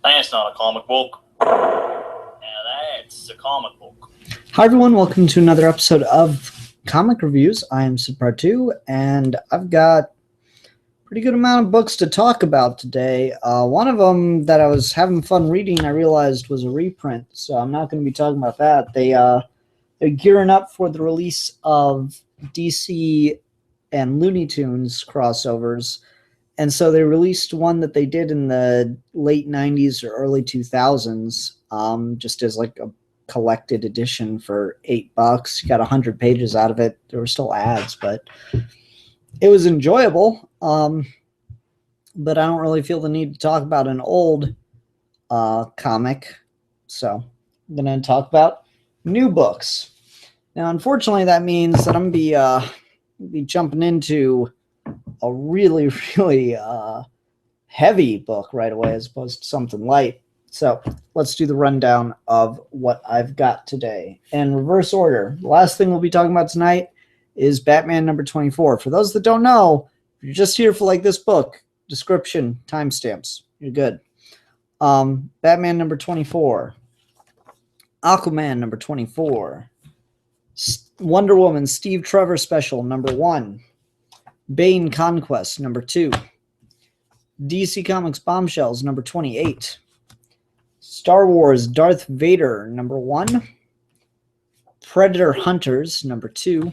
That's not a comic book. Now that's a comic book. Hi everyone, welcome to another episode of Comic Reviews. I am Sid2, and I've got a pretty good amount of books to talk about today. One of them that I was having fun reading, I realized was a reprint, so I'm not going to be talking about that. They're gearing up for the release of DC and Looney Tunes crossovers, and so they released one that they did in the late 90s or early 2000s, just as like a collected edition for $8. You got 100 pages out of it. There were still ads, but it was enjoyable. But I don't really feel the need to talk about an old comic, so I'm going to talk about new books. Now, unfortunately, that means that I'm going to be jumping into a really, really heavy book right away as opposed to something light. So let's do the rundown of what I've got today. In reverse order, the last thing we'll be talking about tonight is Batman number 24. For those that don't know, if you're just here for like this book, description, timestamps, you're good. Batman number 24. Aquaman number 24. Wonder Woman Steve Trevor special number 1. Bane Conquest number 2. DC Comics Bombshells number 28. Star Wars Darth Vader number 1. Predator Hunters number 2.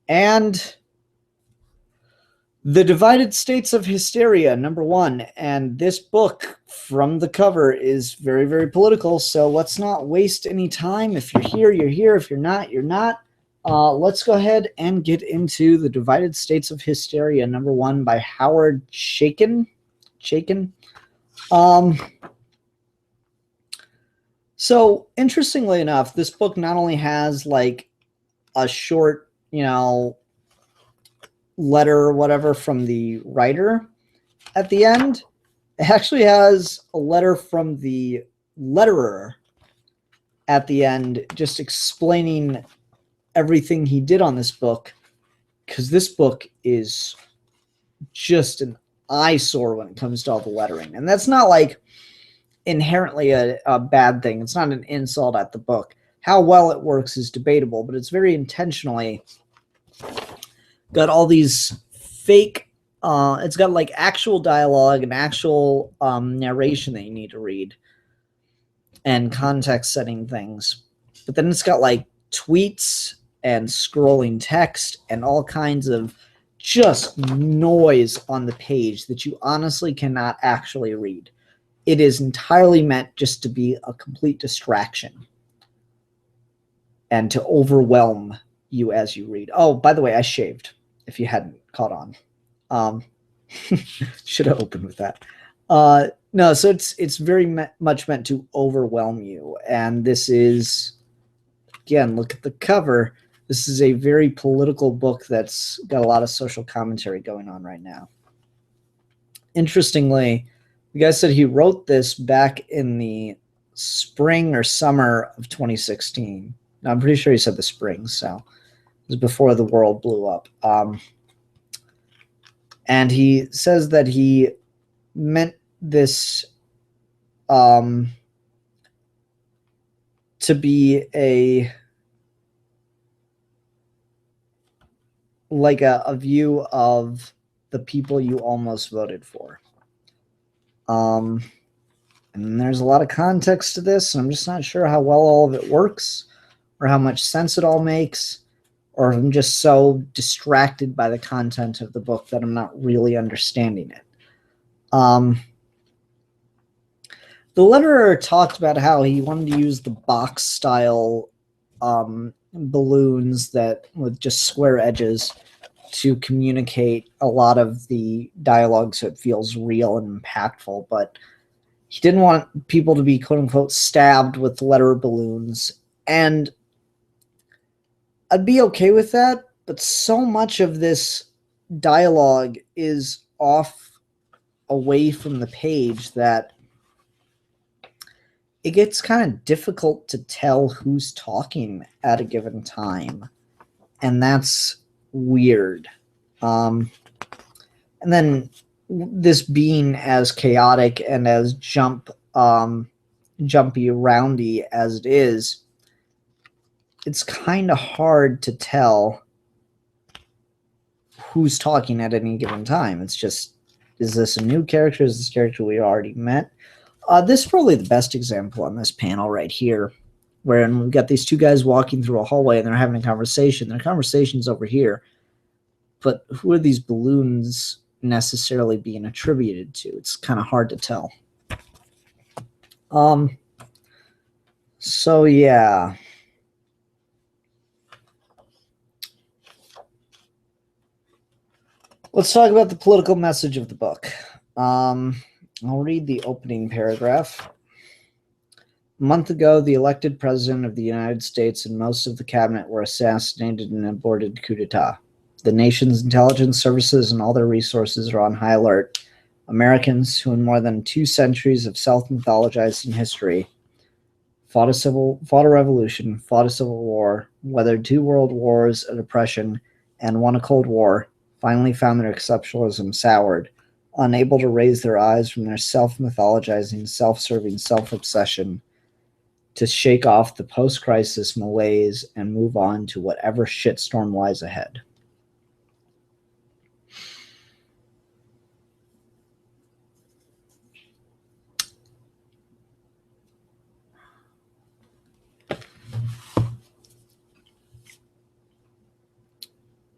And The Divided States of Hysteria number 1. And this book from the cover is very, very political, so let's not waste any time. If you're here, you're here. If you're not, you're not. Let's go ahead and get into The Divided States of Hysteria number 1 by Howard Chaykin. So, interestingly enough, this book not only has like a short, letter or whatever from the writer at the end, it actually has a letter from the letterer at the end just explaining everything he did on this book, because this book is just an eyesore when it comes to all the lettering. And that's not like inherently a bad thing. It's not an insult at the book. How well it works is debatable, but it's very intentionally got all these fake, it's got like actual dialogue and actual narration that you need to read and context setting things. But then it's got like tweets and scrolling text and all kinds of just noise on the page that you honestly cannot actually read. It is entirely meant just to be a complete distraction and to overwhelm you as you read. Oh, by the way, I shaved, if you hadn't caught on. Should have opened with that. No, so it's very much meant to overwhelm you. And this is, again, look at the cover. This is a very political book that's got a lot of social commentary going on right now. Interestingly, the guy said he wrote this back in the spring or summer of 2016. Now, I'm pretty sure he said the spring, so it was before the world blew up. And he says that he meant this to be a view of the people you almost voted for. And there's a lot of context to this, and I'm just not sure how well all of it works or how much sense it all makes, or if I'm just so distracted by the content of the book that I'm not really understanding it. The letterer talked about how he wanted to use the box style balloons that with just square edges to communicate a lot of the dialogue so it feels real and impactful, but he didn't want people to be quote-unquote stabbed with letter balloons. And I'd be okay with that, but so much of this dialogue is off away from the page that it gets kind of difficult to tell who's talking at a given time. And that's weird. And then this being as chaotic and as jump jumpy, roundy as it is, it's kind of hard to tell who's talking at any given time. It's just, is this a new character? Is this character we already met? This is probably the best example on this panel right here, wherein we've got these two guys walking through a hallway and they're having a conversation. Their conversation's over here, but who are these balloons necessarily being attributed to? It's kind of hard to tell. So yeah. Let's talk about the political message of the book. I'll read the opening paragraph. A month ago, the elected president of the United States and most of the cabinet were assassinated in an aborted coup d'etat. The nation's intelligence services and all their resources are on high alert. Americans, who in more than 2 centuries of self-mythologized in history, fought a revolution, fought a civil war, weathered 2 world wars, a depression, and won a Cold War, finally found their exceptionalism soured, unable to raise their eyes from their self-mythologizing, self-serving self-obsession to shake off the post-crisis malaise and move on to whatever shitstorm lies ahead.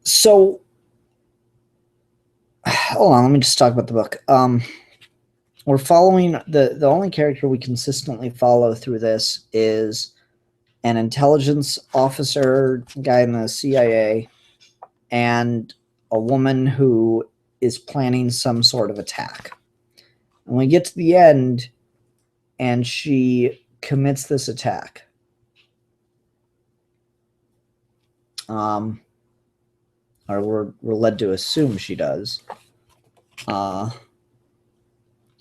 So, hold on, let me just talk about the book. We're following, the only character we consistently follow through this is an intelligence officer, guy in the CIA, and a woman who is planning some sort of attack. And we get to the end, and she commits this attack. Or we're led to assume she does.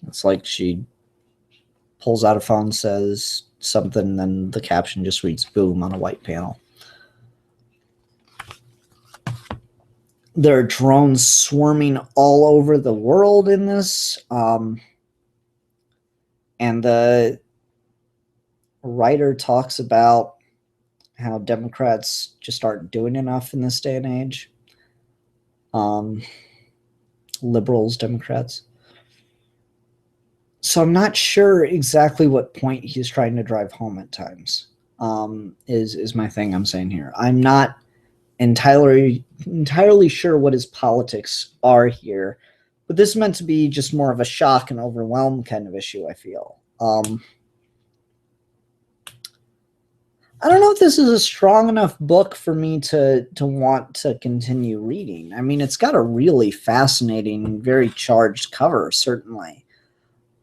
It's like she pulls out a phone, says something, then the caption just reads boom on a white panel. There are drones swarming all over the world in this. And the writer talks about how Democrats just aren't doing enough in this day and age. Liberals, Democrats. So I'm not sure exactly what point he's trying to drive home at times, is my thing I'm saying here. I'm not entirely sure what his politics are here, but this is meant to be just more of a shock and overwhelm kind of issue, I feel. I don't know if this is a strong enough book for me to want to continue reading. I mean, it's got a really fascinating, very charged cover, certainly.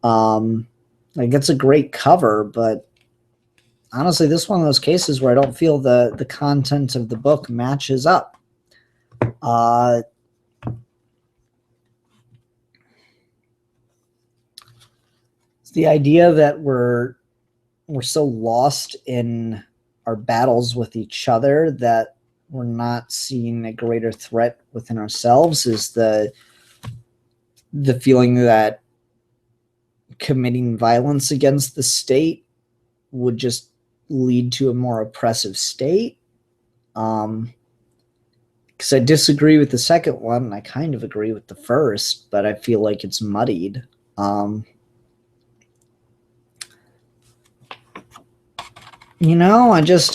Like, it's a great cover, but honestly, this is one of those cases where I don't feel the content of the book matches up. It's the idea that we're so lost in our battles with each other that we're not seeing a greater threat within ourselves, is the feeling that committing violence against the state would just lead to a more oppressive state. Because I disagree with the second one, and I kind of agree with the first, but I feel like it's muddied. You know,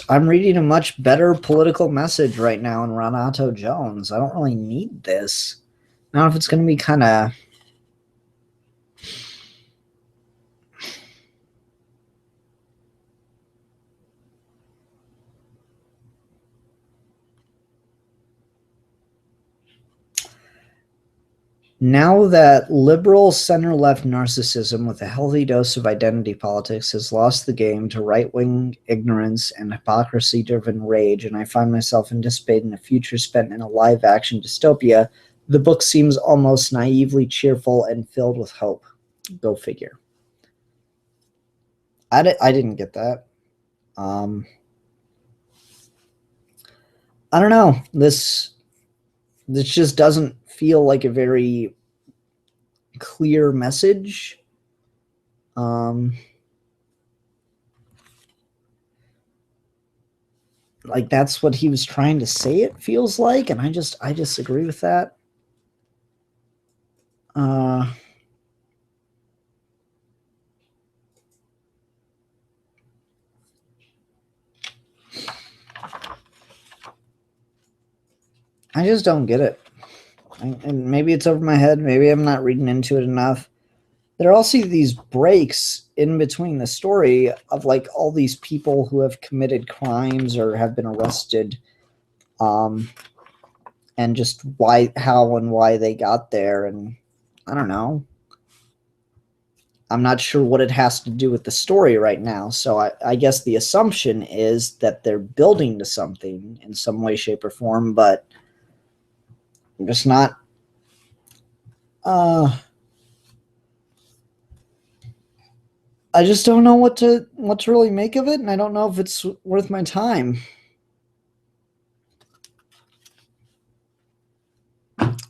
I'm reading a much better political message right now in Renato Jones. I don't really need this. I don't know if it's going to be kind of... Now that liberal center-left narcissism with a healthy dose of identity politics has lost the game to right-wing ignorance and hypocrisy-driven rage, and I find myself anticipating a future spent in a live-action dystopia, the book seems almost naively cheerful and filled with hope. Go figure. I didn't get that. I don't know. This just doesn't feel like a very clear message. like that's what he was trying to say, it feels like, and I disagree with that. I just don't get it. And maybe it's over my head. Maybe I'm not reading into it enough. There are also these breaks in between the story of like all these people who have committed crimes or have been arrested, and just how and why they got there. And I don't know. I'm not sure what it has to do with the story right now. So I guess the assumption is that they're building to something in some way, shape, or form, but I'm just not. I just don't know what to really make of it, and I don't know if it's worth my time.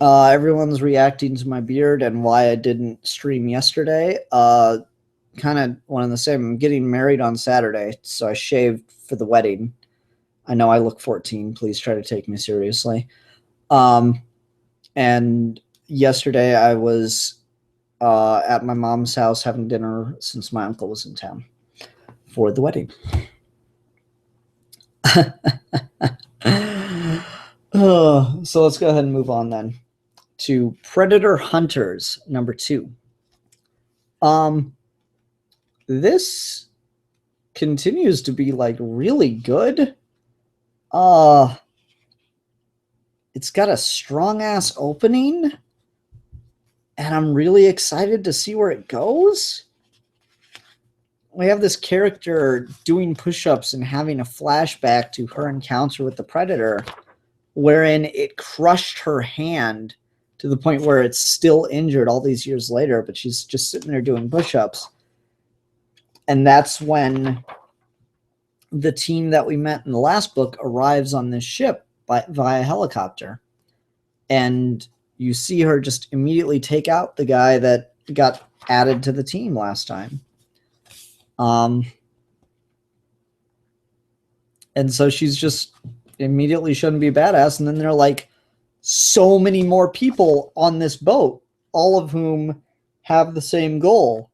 Everyone's reacting to my beard and why I didn't stream yesterday. Kind of one and the same. I'm getting married on Saturday, so I shaved for the wedding. I know I look 14. Please try to take me seriously. And yesterday I was at my mom's house having dinner since my uncle was in town for the wedding. So let's go ahead and move on then to Predator Hunters #2. This continues to be like really good. It's got a strong ass opening, and I'm really excited to see where it goes. We have this character doing push-ups and having a flashback to her encounter with the Predator, wherein it crushed her hand to the point where it's still injured all these years later, but she's just sitting there doing push-ups. And that's when the team that we met in the last book arrives on this ship via helicopter. And you see her just immediately take out the guy that got added to the team last time. And so she's just immediately shouldn't be a badass. And then there are like so many more people on this boat, all of whom have the same goal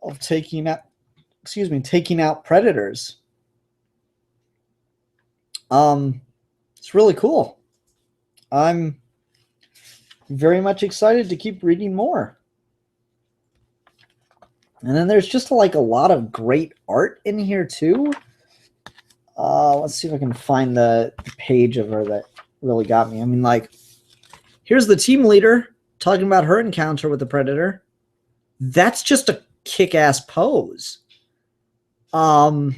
of taking out predators. It's really cool. I'm very much excited to keep reading more. And then there's just like a lot of great art in here too. Let's see if I can find the page of her that really got me. I mean, like, here's the team leader talking about her encounter with the Predator. That's just a kick-ass pose. Holy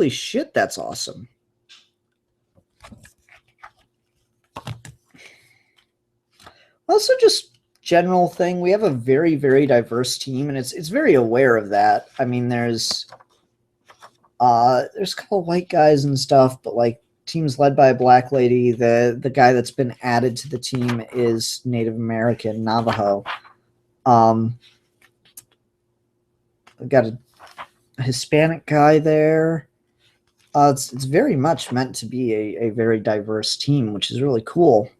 shit, that's awesome. Also, just general thing, we have a very, very diverse team, and it's very aware of that. I mean, there's a couple of white guys and stuff, but like teams led by a black lady. The guy that's been added to the team is Native American, Navajo. I've got a Hispanic guy there. It's very much meant to be a very diverse team, which is really cool.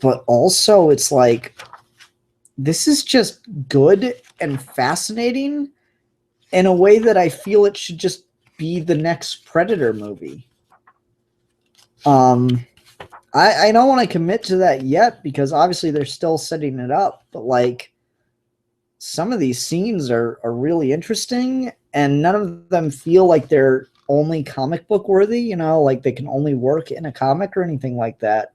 But also it's like, this is just good and fascinating in a way that I feel it should just be the next Predator movie. I don't want to commit to that yet because obviously they're still setting it up, but like some of these scenes are really interesting, and none of them feel like they're only comic book worthy, you know, like they can only work in a comic or anything like that.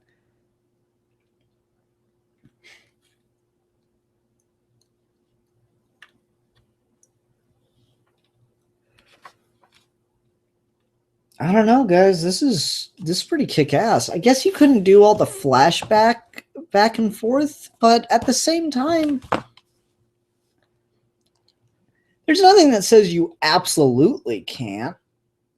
I don't know, guys. This is pretty kick-ass. I guess you couldn't do all the flashback back and forth, but at the same time, there's nothing that says you absolutely can't.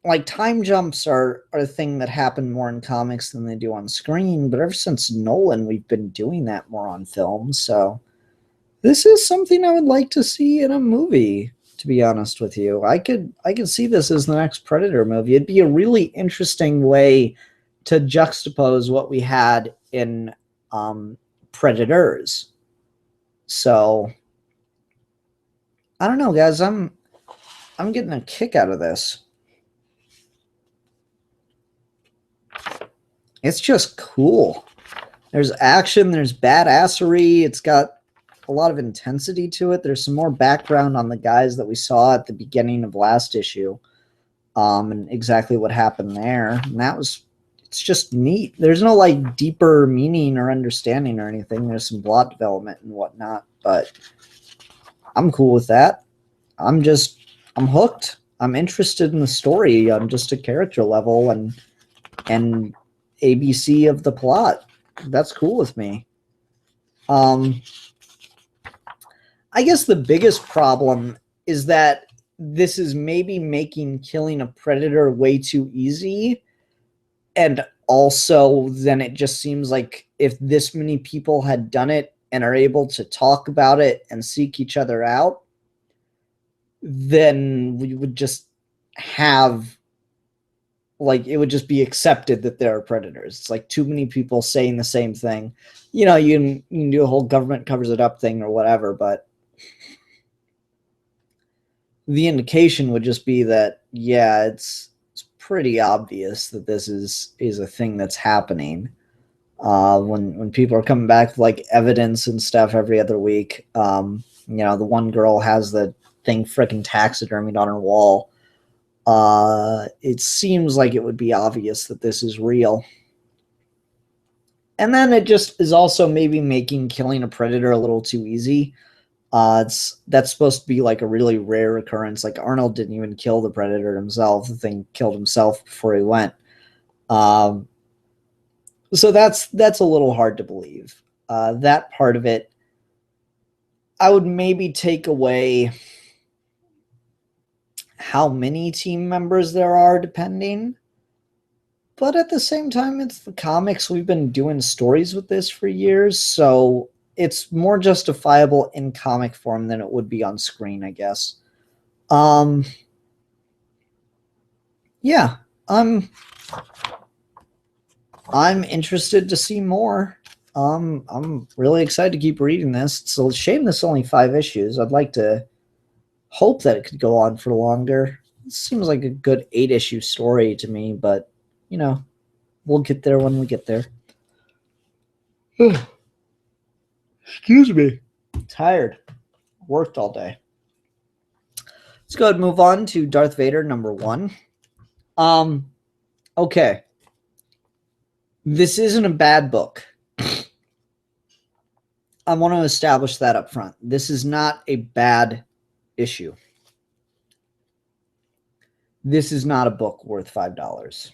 Like, time jumps are a thing that happen more in comics than they do on screen, but ever since Nolan, we've been doing that more on film, so this is something I would like to see in a movie, to be honest with you. I could see this as the next Predator movie. It'd be a really interesting way to juxtapose what we had in Predators. So I don't know, guys. I'm getting a kick out of this. It's just cool. There's action, there's badassery, it's got a lot of intensity to it. There's some more background on the guys that we saw at the beginning of last issue, and exactly what happened there. And it's just neat. There's no like deeper meaning or understanding or anything. There's some plot development and whatnot, but I'm cool with that. I'm hooked. I'm interested in the story on just a character level and ABC of the plot. That's cool with me. I guess the biggest problem is that this is maybe making killing a predator way too easy. And also then it just seems like if this many people had done it and are able to talk about it and seek each other out, then we would just have, like, it would just be accepted that there are predators. It's like too many people saying the same thing. You know, you can do a whole government covers it up thing or whatever, but the indication would just be that, yeah, it's pretty obvious that this is a thing that's happening. When people are coming back with like evidence and stuff every other week, you know, the one girl has the thing freaking taxidermied on her wall. It seems like it would be obvious that this is real. And then it just is also maybe making killing a predator a little too easy. That's supposed to be like a really rare occurrence. Like Arnold didn't even kill the predator himself. The thing killed himself before he went. So that's a little hard to believe. That part of it, I would maybe take away how many team members there are, depending. But at the same time, it's the comics. We've been doing stories with this for years, so it's more justifiable in comic form than it would be on screen, I guess. Yeah, I'm interested to see more. I'm really excited to keep reading this. It's a shame this is only 5 issues. I'd like to hope that it could go on for longer. It seems like a good 8-issue story to me, but, you know, we'll get there when we get there. Excuse me. I'm tired. Worked all day. Let's go ahead and move on to Darth Vader #1. Okay. This isn't a bad book. I want to establish that up front. This is not a bad issue. This is not a book worth $5.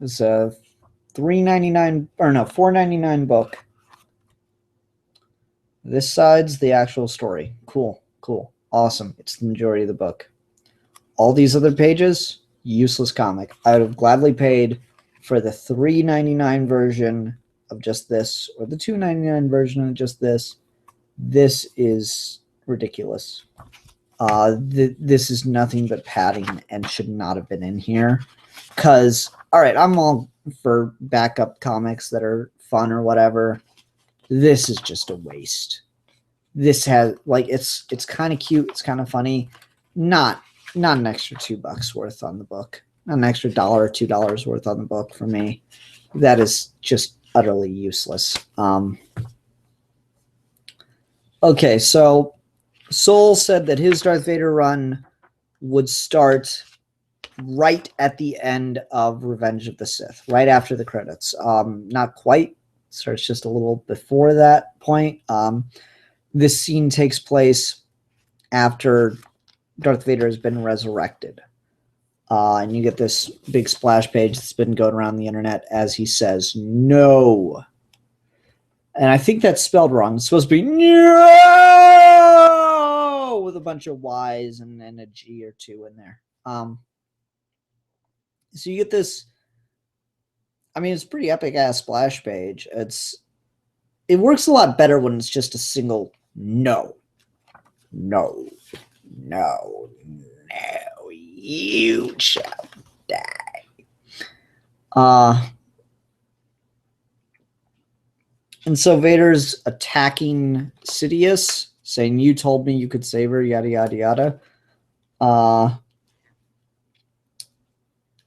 It's a $3.99 or no, $4.99 book. This side's the actual story. Cool, awesome. It's the majority of the book. All these other pages, useless comic. I would have gladly paid for the $3.99 version of just this, or the $2.99 version of just this. This is ridiculous. This is nothing but padding and should not have been in here. Because, all right, I'm all for backup comics that are fun or whatever. This is just a waste. This has, like, it's kind of cute. It's kind of funny. Not an extra $2 worth on the book. Not an extra $1 or $2 worth on the book for me. That is just utterly useless. Okay, so Soule said that his Darth Vader run would start right at the end of Revenge of the Sith, right after the credits. Not quite. Starts just a little before that point. This scene takes place after Darth Vader has been resurrected. And you get this big splash page that's been going around the internet as he says, "No." And I think that's spelled wrong. It's supposed to be "No" with a bunch of Y's and then a G or two in there. So you get this, I mean, it's a pretty epic ass splash page. It's it works a lot better when it's just a single no. No. No. No. You shall die. And so Vader's attacking Sidious, saying, "You told me you could save her, yada, yada, yada."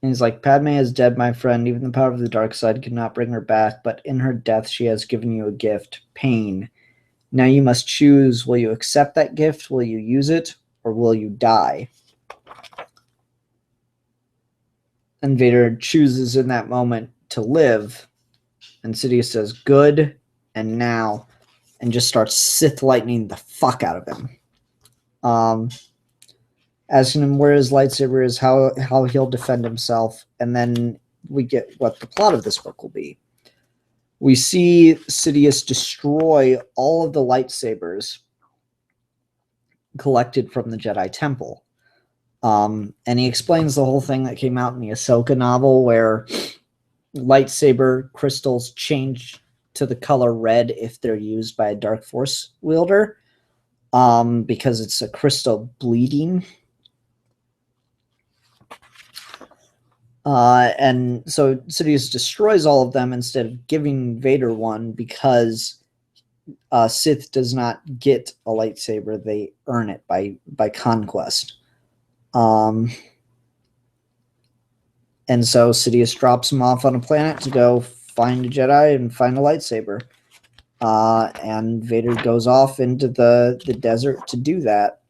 And he's like, "Padme is dead, my friend. Even the power of the dark side cannot bring her back, but in her death she has given you a gift, pain. Now you must choose, will you accept that gift, will you use it, or will you die?" And Vader chooses in that moment to live. And Sidious says, "Good, and now," and just starts Sith lightning the fuck out of him. Asking him where his lightsaber is, how he'll defend himself, and then we get what the plot of this book will be. We see Sidious destroy all of the lightsabers collected from the Jedi Temple. And he explains the whole thing that came out in the Ahsoka novel, where lightsaber crystals change to the color red if they're used by a dark force wielder, because it's a crystal bleeding. And so Sidious destroys all of them instead of giving Vader one, because Sith does not get a lightsaber, they earn it by conquest. And so Sidious drops him off on a planet to go find a Jedi and find a lightsaber. And Vader goes off into the desert to do that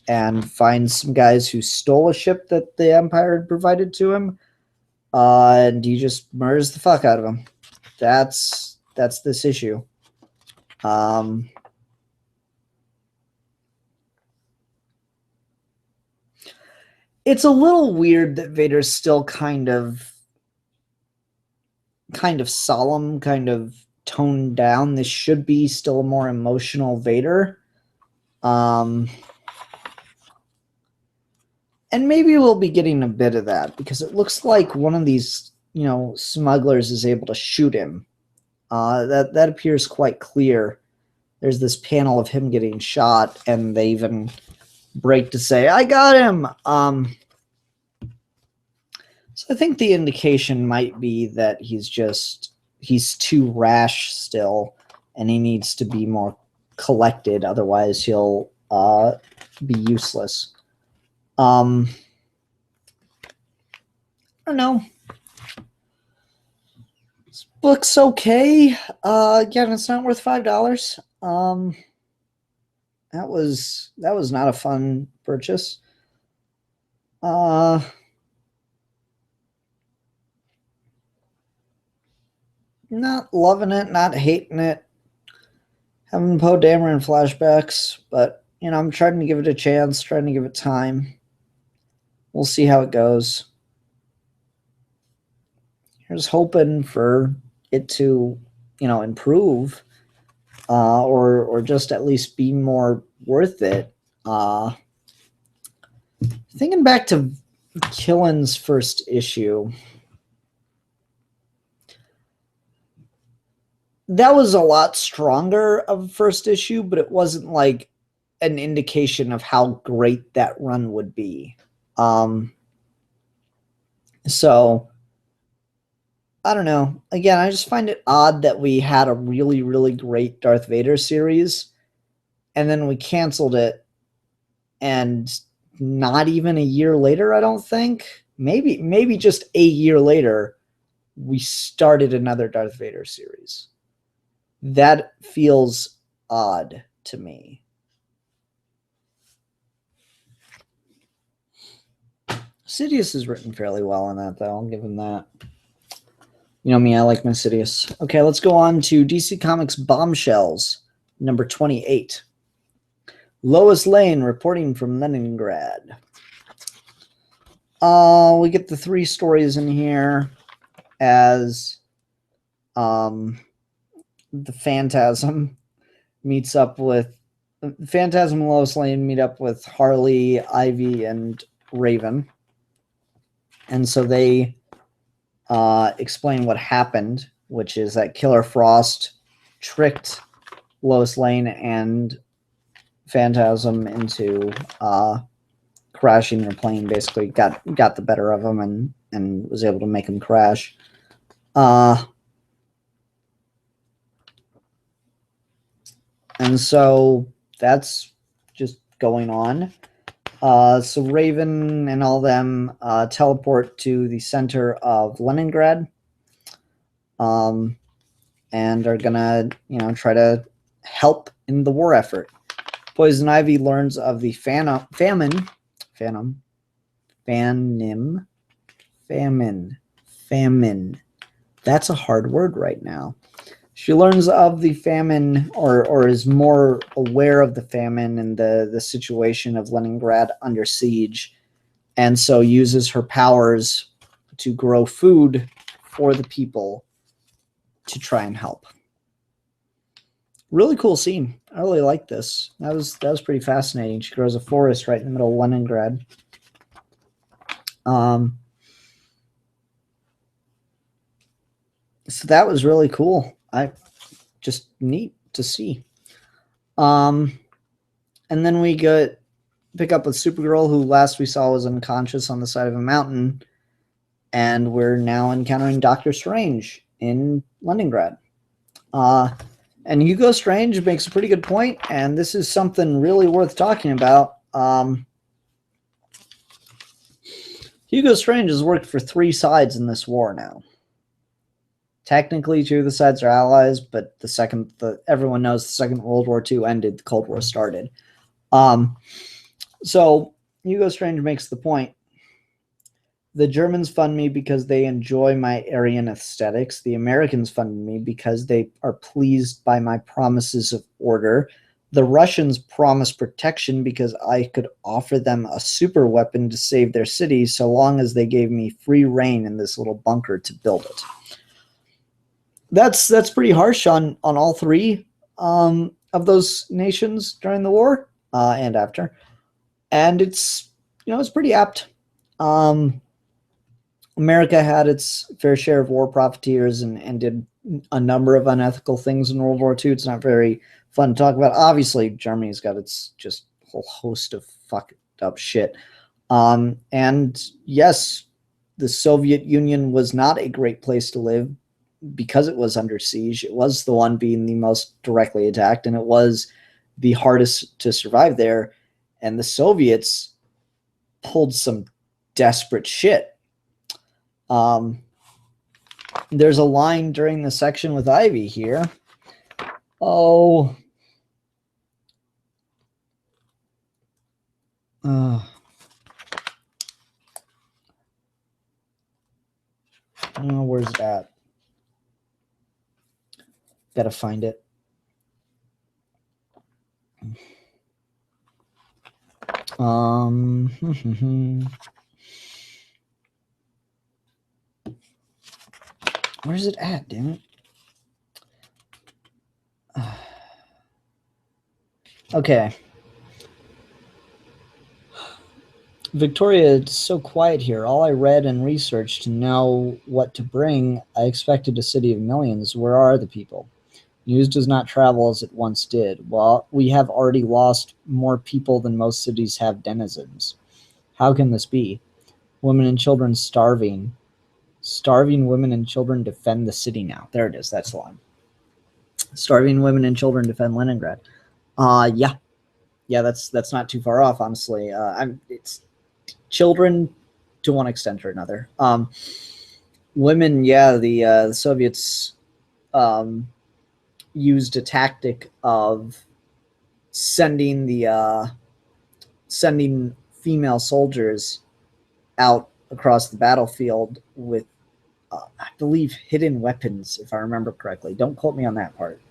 and finds some guys who stole a ship that the Empire had provided to him. And he just murders the fuck out of them. That's this issue. It's a little weird that Vader's still kind of solemn, kind of toned down. This should be still a more emotional Vader. And maybe we'll be getting a bit of that, because it looks like one of these, smugglers is able to shoot him. That appears quite clear. There's this panel of him getting shot, and they even break to say, "I got him." So I think the indication might be that he's too rash still, and he needs to be more collected. Otherwise, he'll be useless. I don't know. This book's okay. Again, it's not worth $5. That was not a fun purchase. Not loving it, not hating it. Having Poe Dameron flashbacks, but I'm trying to give it a chance, trying to give it time. We'll see how it goes. Here's hoping for it to, improve, or just at least be more worth it. Thinking back to Killen's first issue, that was a lot stronger of a first issue, but it wasn't like an indication of how great that run would be. So I don't know. Again, I just find it odd that we had a really, really great Darth Vader series, and then we canceled it, and not even a year later, I don't think, maybe just a year later, we started another Darth Vader series. That feels odd to me. Sidious is written fairly well in that, though. I'll give him that. You know me, I like my Sidious. Okay, let's go on to DC Comics Bombshells, number 28. Lois Lane reporting from Leningrad. We get the 3 stories in here as the Phantasm meets up with Phantasm and Lois Lane meet up with Harley, Ivy, and Raven. And so they explain what happened, which is that Killer Frost tricked Lois Lane and Phantasm into crashing their plane. Basically, got the better of them and was able to make them crash. And so that's just going on. So Raven and all them teleport to the center of Leningrad, and are gonna, try to help in the war effort. Poison Ivy learns of the famine. That's a hard word right now. She learns of the famine, or is more aware of the famine and the situation of Leningrad under siege, and so uses her powers to grow food for the people to try and help. Really cool scene. I really like this. That was pretty fascinating. She grows a forest right in the middle of Leningrad. So that was really cool. Just neat to see. And then we pick up with Supergirl, who last we saw was unconscious on the side of a mountain, and we're now encountering Doctor Strange in Leningrad. And Hugo Strange makes a pretty good point, and this is something really worth talking about. Hugo Strange has worked for 3 sides in this war now. Technically, 2 of the sides are allies, but everyone knows the Second World War II ended, the Cold War started. So Hugo Strange makes the point. The Germans fund me because they enjoy my Aryan aesthetics. The Americans fund me because they are pleased by my promises of order. The Russians promise protection because I could offer them a super weapon to save their city so long as they gave me free reign in this little bunker to build it. That's pretty harsh on all 3 of those nations during the war and after. And it's pretty apt. America had its fair share of war profiteers and did a number of unethical things in World War II. It's not very fun to talk about. Obviously, Germany's got its just whole host of fucked up shit. And yes, the Soviet Union was not a great place to live because it was under siege. It was the one being the most directly attacked, and it was the hardest to survive there. And the Soviets pulled some desperate shit. There's a line during the section with Ivy here. Oh. Where's it at? Gotta find it. Where's it at, damn it? Okay. Victoria, it's so quiet here. All I read and researched to know what to bring, I expected a city of millions. Where are the people? News does not travel as it once did. Well, we have already lost more people than most cities have denizens. How can this be? Women and children starving. Starving women and children defend the city now. There it is. That's the line. Starving women and children defend Leningrad. Yeah, that's not too far off, honestly. It's children to one extent or another. Women, yeah, the Soviets used a tactic of sending female soldiers out across the battlefield with, I believe, hidden weapons, if I remember correctly. Don't quote me on that part.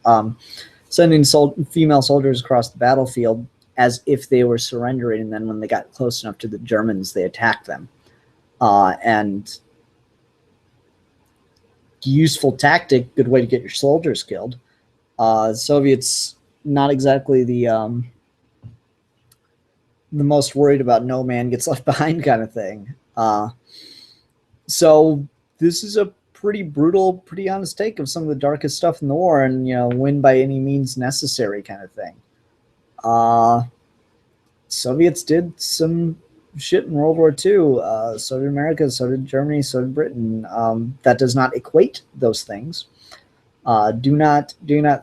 Sending female soldiers across the battlefield as if they were surrendering, and then when they got close enough to the Germans, they attacked them. And useful tactic, good way to get your soldiers killed. Soviets, not exactly the most worried about no man gets left behind kind of thing. So this is a pretty brutal, pretty honest take of some of the darkest stuff in the war, and win by any means necessary kind of thing. Soviets did some shit in World War II. So did America, so did Germany, so did Britain. That does not equate those things. Do not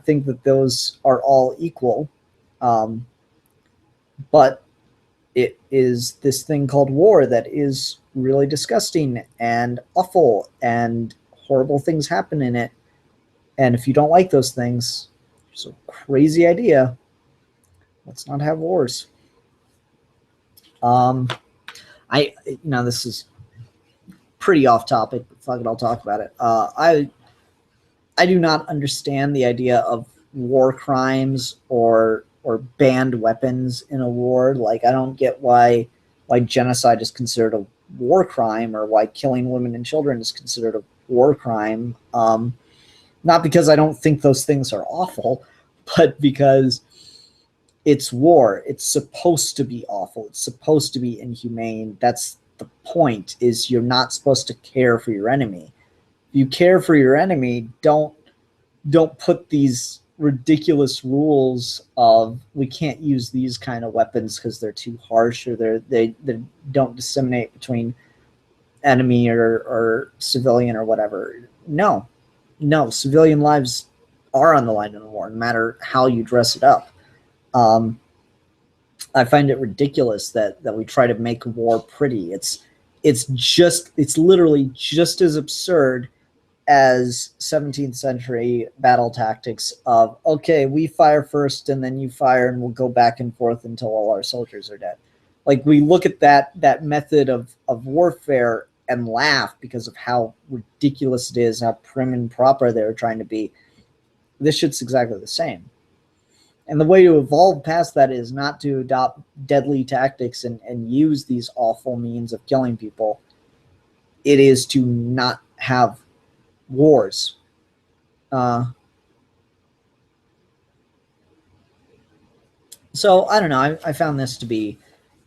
think that those are all equal. But it is this thing called war that is really disgusting and awful, and horrible things happen in it. And if you don't like those things, it's a crazy idea. Let's not have wars. This is pretty off topic, but fuck it, I'll talk about it. I do not understand the idea of war crimes or banned weapons in a war. Like, I don't get why genocide is considered a war crime, or why killing women and children is considered a war crime. Not because I don't think those things are awful, but because it's war. It's supposed to be awful. It's supposed to be inhumane. That's the point, is you're not supposed to care for your enemy. If you care for your enemy, don't put these ridiculous rules of we can't use these kind of weapons because they're too harsh, or they don't disseminate between enemy or civilian or whatever. No, civilian lives are on the line in the war, no matter how you dress it up. I find it ridiculous that we try to make war pretty. It's literally just as absurd as 17th century battle tactics of, okay, we fire first and then you fire, and we'll go back and forth until all our soldiers are dead. Like, we look at that method of warfare and laugh because of how ridiculous it is, how prim and proper they're trying to be. This shit's exactly the same. And the way to evolve past that is not to adopt deadly tactics and use these awful means of killing people. It is to not have wars. So, I don't know. I found this to be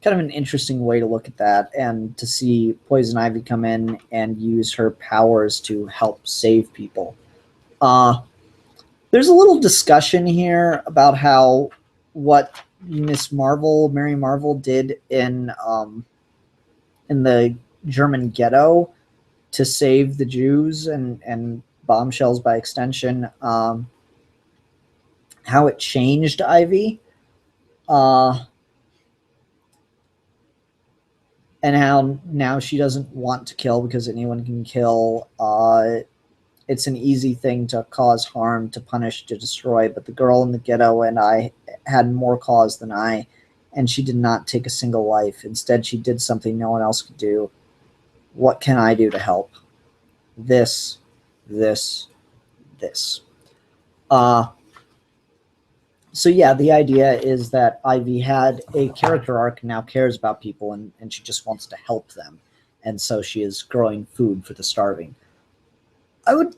kind of an interesting way to look at that, and to see Poison Ivy come in and use her powers to help save people. There's a little discussion here about how what Mary Marvel did in the German ghetto to save the Jews and Bombshells by extension, how it changed Ivy, and how now she doesn't want to kill because anyone can kill. It's an easy thing to cause harm, to punish, to destroy, but the girl in the ghetto and I had more cause than I, and she did not take a single life. Instead, she did something no one else could do. What can I do to help? This. So yeah, the idea is that Ivy had a character arc and now cares about people, and she just wants to help them. And so she is growing food for the starving. I would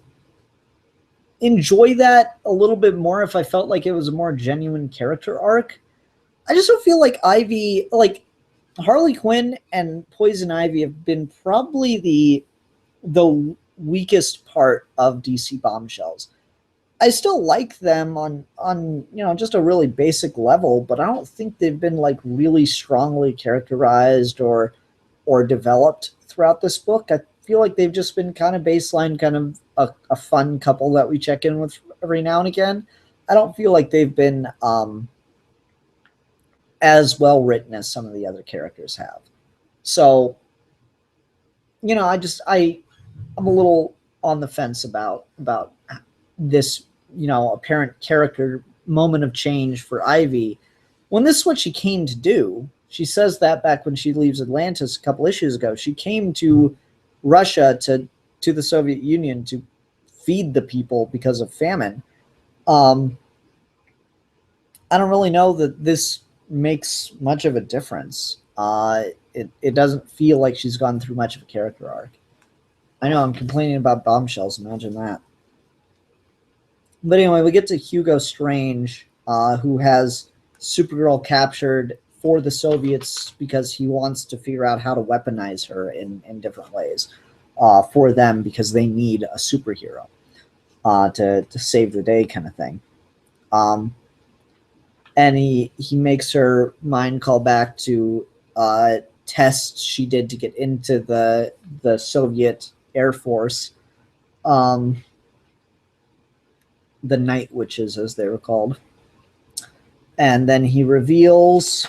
enjoy that a little bit more if I felt like it was a more genuine character arc. I just don't feel like Ivy, like Harley Quinn and Poison Ivy, have been probably the weakest part of DC Bombshells. I still like them on just a really basic level, but I don't think they've been like really strongly characterized or developed throughout this book. I feel like they've just been kind of baseline, kind of a fun couple that we check in with every now and again. I don't feel like they've been as well written as some of the other characters have. So, I'm a little on the fence about this, apparent character moment of change for Ivy, when this is what she came to do. She says that back when she leaves Atlantis a couple issues ago. She came to Russia, to the Soviet Union, to feed the people because of famine. I don't really know that this makes much of a difference. It doesn't feel like she's gone through much of a character arc. I know I'm complaining about Bombshells, imagine that. But anyway, we get to Hugo Strange, who has Supergirl captured for the Soviets because he wants to figure out how to weaponize her in different ways. for them because they need a superhero to save the day, kind of thing. And he makes her mind call back to tests she did to get into the Soviet Air Force, the Night Witches, as they were called. And then he reveals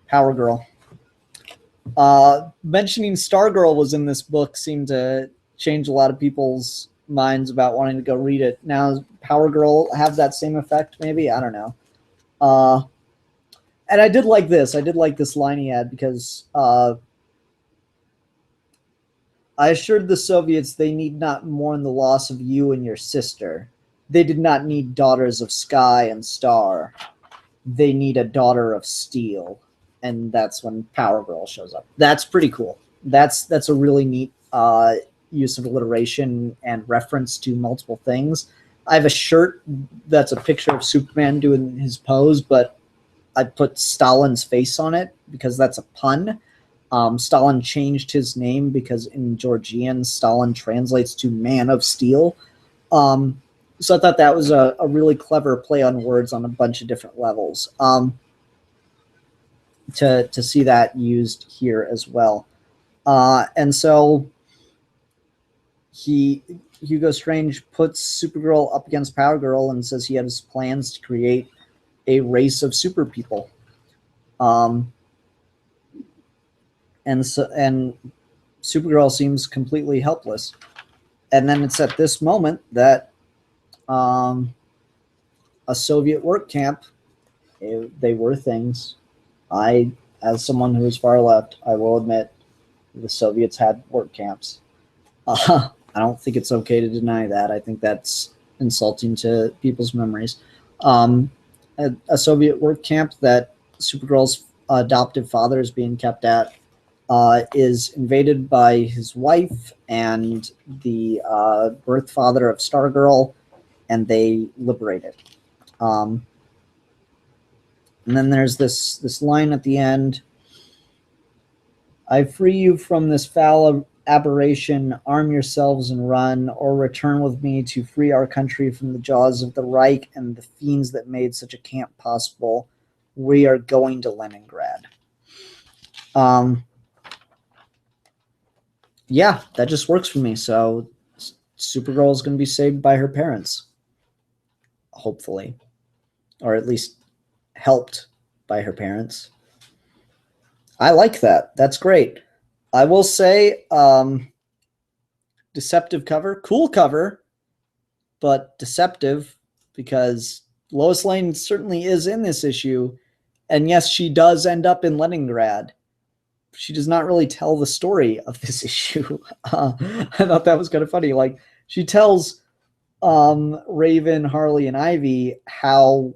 Power Girl. Mentioning Stargirl was in this book seemed to change a lot of people's minds about wanting to go read it. Now, does Power Girl have that same effect? Maybe? I don't know. And I did like this. I did like this line he had because I assured the Soviets they need not mourn the loss of you and your sister. They did not need daughters of sky and star. They need a daughter of steel. And that's when Power Girl shows up. That's pretty cool. That's a really neat use of alliteration and reference to multiple things. I have a shirt that's a picture of Superman doing his pose, but I put Stalin's face on it because that's a pun. Stalin changed his name because in Georgian, Stalin translates to Man of Steel. So I thought that was a really clever play on words on a bunch of different levels. To see that used here as well. And so Hugo Strange puts Supergirl up against Power Girl and says he has plans to create a race of super people. And Supergirl seems completely helpless. And then it's at this moment that a Soviet work camp, they were things. As someone who is far left, I will admit the Soviets had work camps. I don't think it's okay to deny that. I think that's insulting to people's memories. A Soviet work camp that Supergirl's adoptive father is being kept at is invaded by his wife and the birth father of Stargirl, and they liberate it. And then there's this line at the end. I free you from this foul aberration. Arm yourselves and run, or return with me to free our country from the jaws of the Reich and the fiends that made such a camp possible. We are going to Leningrad. Yeah, that just works for me. So Supergirl is going to be saved by her parents, hopefully, or at least helped by her parents. I like that. That's great. I will say, deceptive cover, cool cover, but deceptive because Lois Lane certainly is in this issue. And yes, she does end up in Leningrad. She does not really tell the story of this issue. I thought that was kind of funny. Like, she tells Raven, Harley, and Ivy how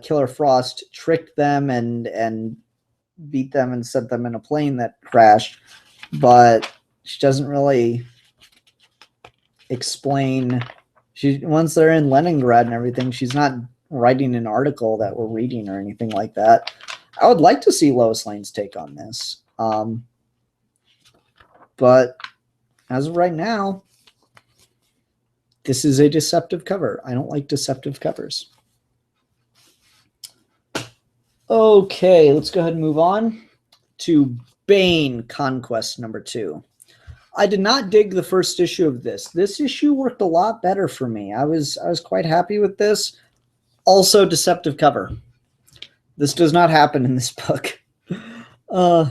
Killer Frost tricked them and beat them and sent them in a plane that crashed, but she doesn't really explain. Once they're in Leningrad and everything, she's not writing an article that we're reading or anything like that. I would like to see Lois Lane's take on this, but as of right now, this is a deceptive cover. I don't like deceptive covers. Okay, let's go ahead and move on to Bane Conquest #2. I did not dig the first issue of this. This issue worked a lot better for me. I was quite happy with this. Also, deceptive cover. This does not happen in this book. I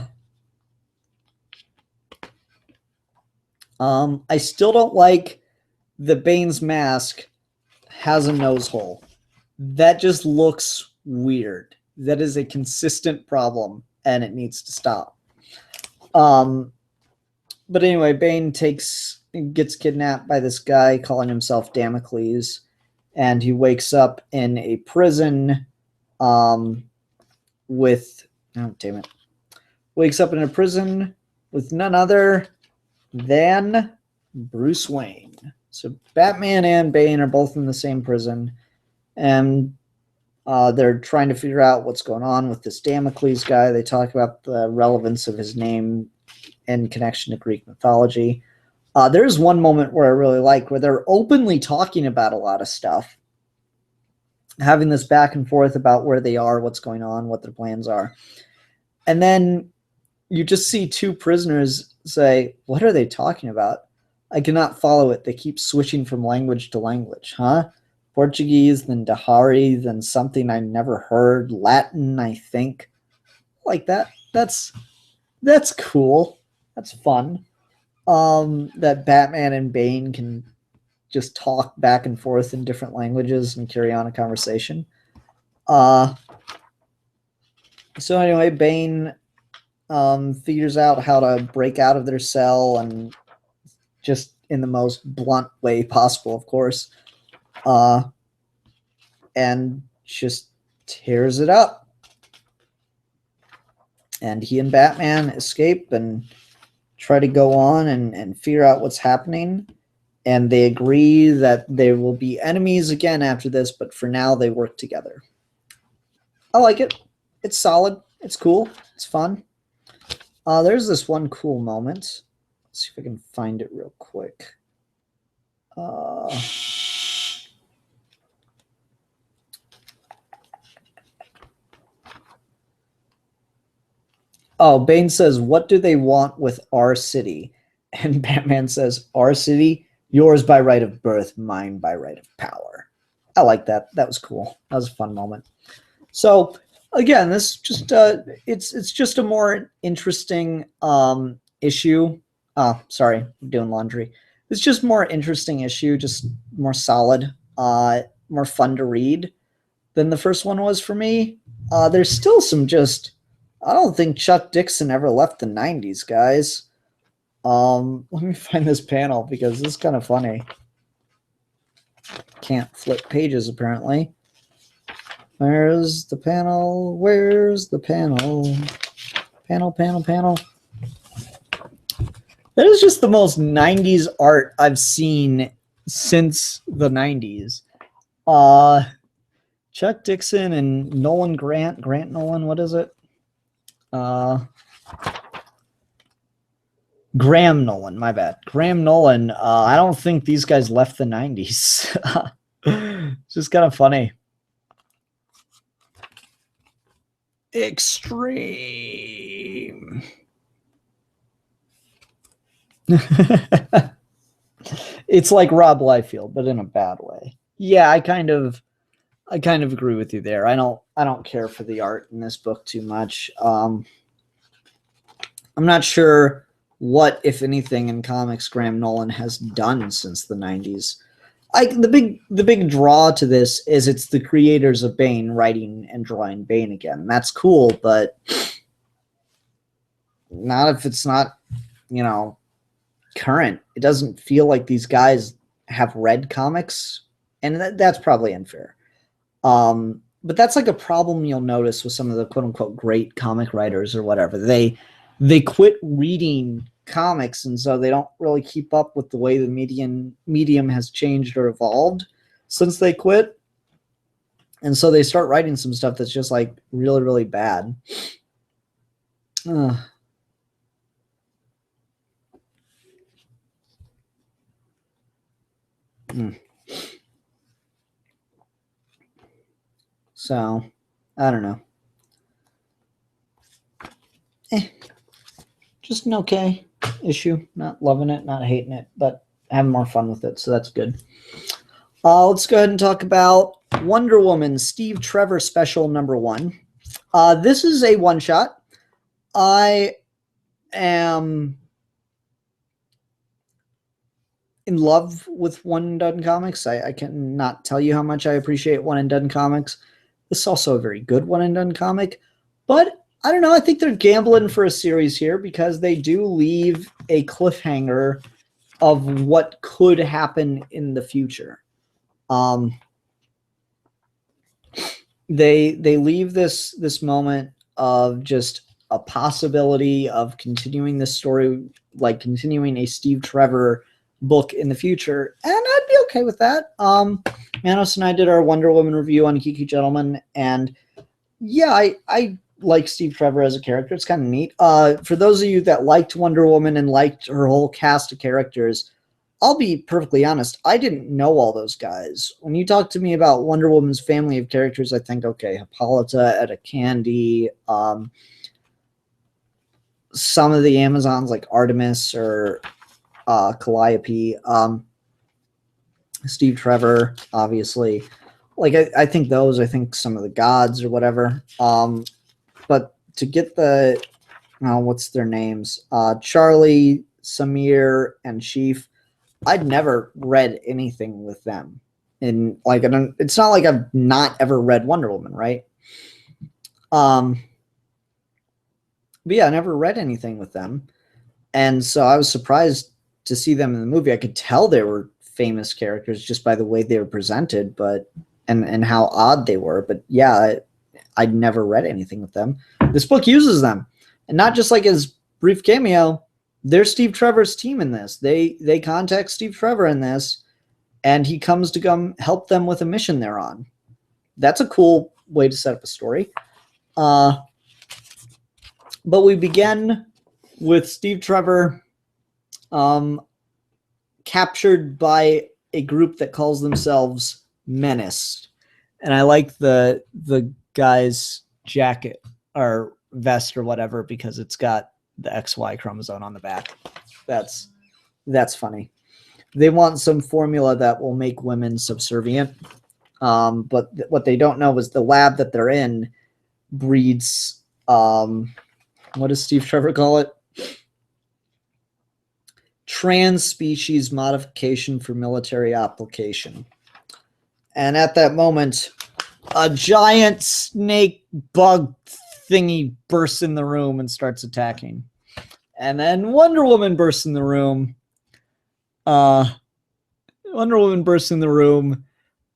still don't like that Bane's mask has a nose hole. That just looks weird. That is a consistent problem, and it needs to stop. But anyway, Bane gets kidnapped by this guy calling himself Damocles, and he wakes up in a prison with none other than Bruce Wayne. So Batman and Bane are both in the same prison, and They're trying to figure out what's going on with this Damocles guy. They talk about the relevance of his name in connection to Greek mythology. There's one moment where I really like where they're openly talking about a lot of stuff, having this back and forth about where they are, what's going on, what their plans are. And then you just see two prisoners say, what are they talking about? I cannot follow it. They keep switching from language to language, huh? Portuguese, then Dahari, then something I never heard. Latin, I think. Like that. That's cool. That's fun. That Batman and Bane can just talk back and forth in different languages and carry on a conversation. So anyway, Bane figures out how to break out of their cell, and just in the most blunt way possible, of course. And just tears it up. And he and Batman escape and try to go on and figure out what's happening. And they agree that they will be enemies again after this, but for now they work together. I like it. It's solid. It's cool. It's fun. There's this one cool moment. Let's see if I can find it real quick. Bane says, what do they want with our city? And Batman says, our city, yours by right of birth, mine by right of power. I like that. That was cool. That was a fun moment. So again, this just it's just a more interesting issue. Sorry, I'm doing laundry. It's just more interesting issue, just more solid, more fun to read than the first one was for me. There's still some just, I don't think Chuck Dixon ever left the 90s, guys. Let me find this panel because this is kind of funny. Can't flip pages, apparently. Where's the panel? Where's the panel? Panel. That is just the most 90s art I've seen since the 90s. Chuck Dixon and Nolan Grant Nolan, what is it? Graham Nolan, my bad. Graham Nolan, I don't think these guys left the 90s. It's just kind of funny. Extreme. It's like Rob Liefeld, but in a bad way. Yeah, I kind of agree with you there. I don't care for the art in this book too much. I'm not sure what, if anything, in comics Graham Nolan has done since the 90s. The big draw to this is it's the creators of Bane writing and drawing Bane again. That's cool, but not if it's not, current. It doesn't feel like these guys have read comics, and that's probably unfair. But that's like a problem you'll notice with some of the quote unquote great comic writers or whatever. They quit reading comics, and so they don't really keep up with the way the medium has changed or evolved since they quit. And so they start writing some stuff that's just like really, really bad. So, I don't know. Just an okay issue. Not loving it, not hating it, but having more fun with it, so that's good. Let's go ahead and talk about Wonder Woman Steve Trevor Special #1. This is a one-shot. I am in love with One and Done Comics. I cannot tell you how much I appreciate One and Done Comics. This is also a very good One and Done comic, but I don't know. I think they're gambling for a series here because they do leave a cliffhanger of what could happen in the future. They leave this moment of just a possibility of continuing this story, like continuing a Steve Trevor book in the future, and I'd be okay with that. Manos and I did our Wonder Woman review on Kiki Gentleman, and yeah, I like Steve Trevor as a character. It's kind of neat. For those of you that liked Wonder Woman and liked her whole cast of characters, I'll be perfectly honest, I didn't know all those guys. When you talk to me about Wonder Woman's family of characters, I think, okay, Hippolyta, Etta Candy, some of the Amazons like Artemis or Calliope, Steve Trevor, obviously. Like, I think those, I think some of the gods or whatever. But to get the, what's their names? Charlie, Samir, and Chief, I'd never read anything with them. And like, it's not like I've not ever read Wonder Woman, right? But yeah, I never read anything with them. And so I was surprised to see them in the movie. I could tell they were famous characters just by the way they were presented, but and how odd they were. But yeah, I'd never read anything with them. This book uses them. And not just like his brief cameo, they're Steve Trevor's team in this. They contact Steve Trevor in this, and he comes to come help them with a mission they're on. That's a cool way to set up a story. But we begin with Steve Trevor captured by a group that calls themselves Menace. And I like the guy's jacket or vest or whatever because it's got the XY chromosome on the back. That's funny. They want some formula that will make women subservient. But what they don't know is the lab that they're in breeds, what does Steve Trevor call it? Trans-species modification for military application. And at that moment, a giant snake bug thingy bursts in the room and starts attacking. And then Wonder Woman bursts in the room. Wonder Woman bursts in the room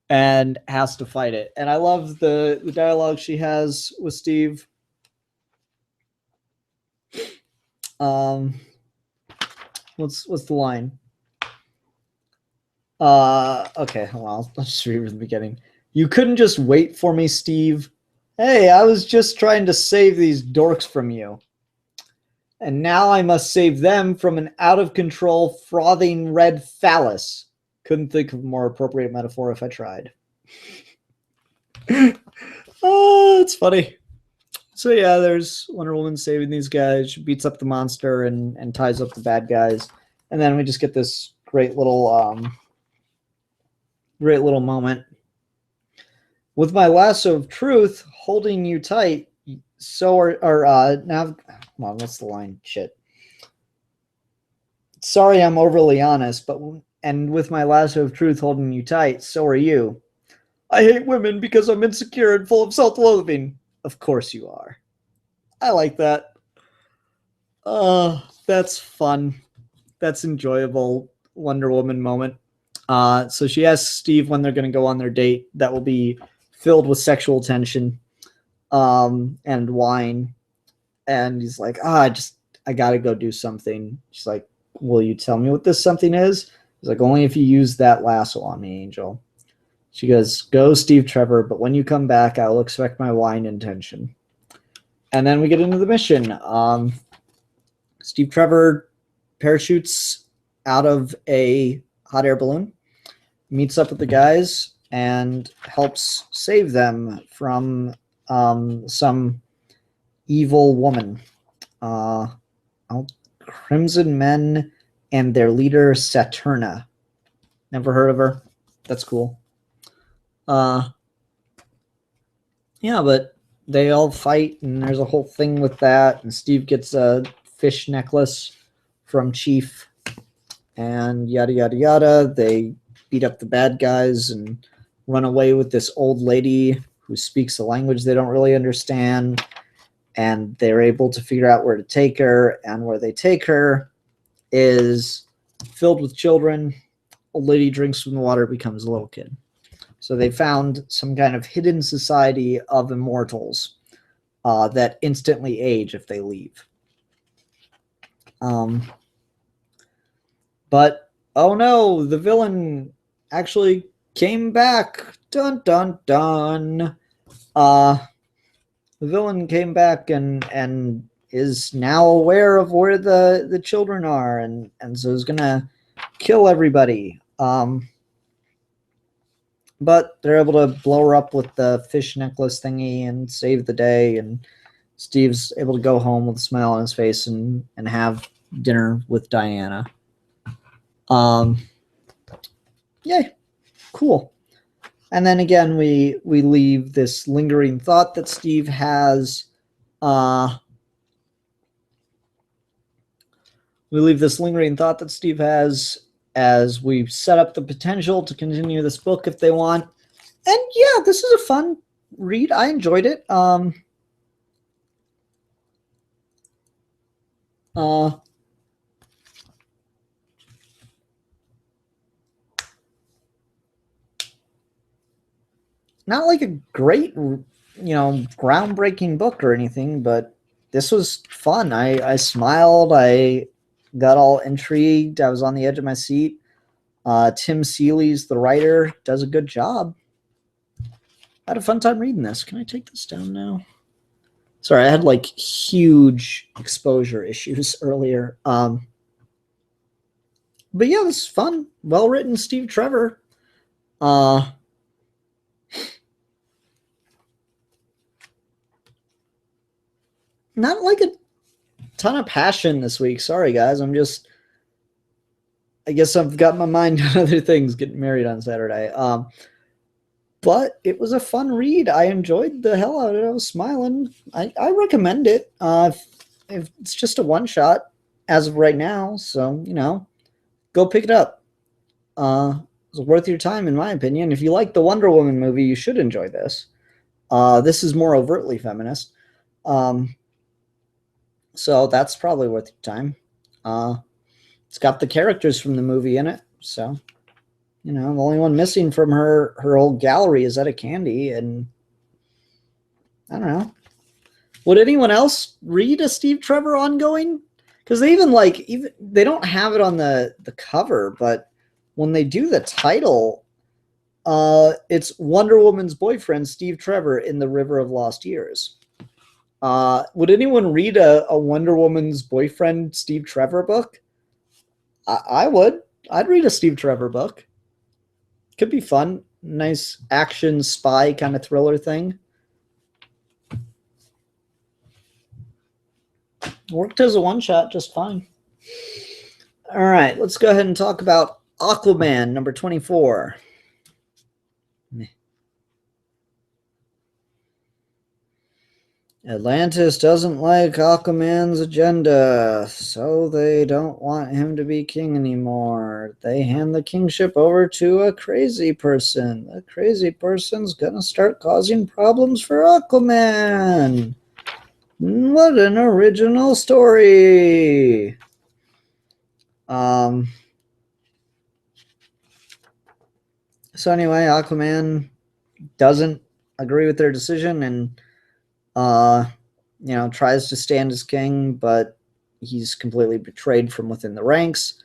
and has to fight it. And I love the dialogue she has with Steve. What's the line? Okay, hold on. I'll just read from the beginning. You couldn't just wait for me, Steve. Hey, I was just trying to save these dorks from you. And now I must save them from an out-of-control, frothing red phallus. Couldn't think of a more appropriate metaphor if I tried. Oh, it's funny. So yeah, there's Wonder Woman saving these guys. She beats up the monster and ties up the bad guys. And then we just get this great little moment. With my lasso of truth holding you tight, so are now. Come on, what's the line? Shit. Sorry, I'm overly honest, but and with my lasso of truth holding you tight, so are you. I hate women because I'm insecure and full of self-loathing. Of course you are. I like that. That's fun. That's enjoyable Wonder Woman moment. So she asks Steve when they're going to go on their date that will be filled with sexual tension and wine. And he's like, I got to go do something. She's like, will you tell me what this something is? He's like, only if you use that lasso on me, Angel. She goes, go, Steve Trevor, but when you come back, I will expect my wine and tension. And then we get into the mission. Steve Trevor parachutes out of a hot air balloon, meets up with the guys, and helps save them from some evil woman. Crimson Men and their leader, Saturna. Never heard of her. That's cool. Yeah, but they all fight, and there's a whole thing with that, and Steve gets a fish necklace from Chief, and yada, yada, yada. They beat up the bad guys and run away with this old lady who speaks a language they don't really understand, and they're able to figure out where to take her, and where they take her is filled with children. Old lady drinks from the water, becomes a little kid. So they found some kind of hidden society of immortals that instantly age if they leave. But oh no, the villain actually came back. Dun dun dun. The villain came back and is now aware of where the children are, and so is gonna kill everybody. But they're able to blow her up with the fish necklace thingy and save the day, and Steve's able to go home with a smile on his face and have dinner with Diana. Yay, cool. And then again, we leave this lingering thought that Steve has. We leave this lingering thought that Steve has as we set up the potential to continue this book if they want. And yeah, this is a fun read. I enjoyed it. Not like a great, groundbreaking book or anything, but this was fun. I smiled. I got all intrigued. I was on the edge of my seat. Tim Seeley's the writer, does a good job. I had a fun time reading this. Can I take this down now? Sorry, I had like huge exposure issues earlier. But yeah, this is fun. Well written, Steve Trevor. Not like a ton of passion this week. Sorry, guys. I guess I've got my mind on other things, getting married on Saturday. But it was a fun read. I enjoyed the hell out of it. I was smiling. I recommend it. If it's just a one-shot as of right now, so, go pick it up. It's worth your time, in my opinion. If you like the Wonder Woman movie, you should enjoy this. This is more overtly feminist. So that's probably worth your time. It's got the characters from the movie in it, so the only one missing from her old gallery is Etta Candy, and I don't know. Would anyone else read a Steve Trevor ongoing? Because they even they don't have it on the cover, but when they do the title, it's Wonder Woman's boyfriend Steve Trevor in the River of Lost Years. Would anyone read a Wonder Woman's boyfriend Steve Trevor book? I would. I'd read a Steve Trevor book. Could be fun. Nice action spy kind of thriller thing. Worked as a one-shot just fine. All right, let's go ahead and talk about Aquaman, number 24. Atlantis doesn't like Aquaman's agenda, so they don't want him to be king anymore. They hand the kingship over to a crazy person. The crazy person's gonna start causing problems for Aquaman. What an original story. So anyway, Aquaman doesn't agree with their decision and tries to stand as king, but he's completely betrayed from within the ranks.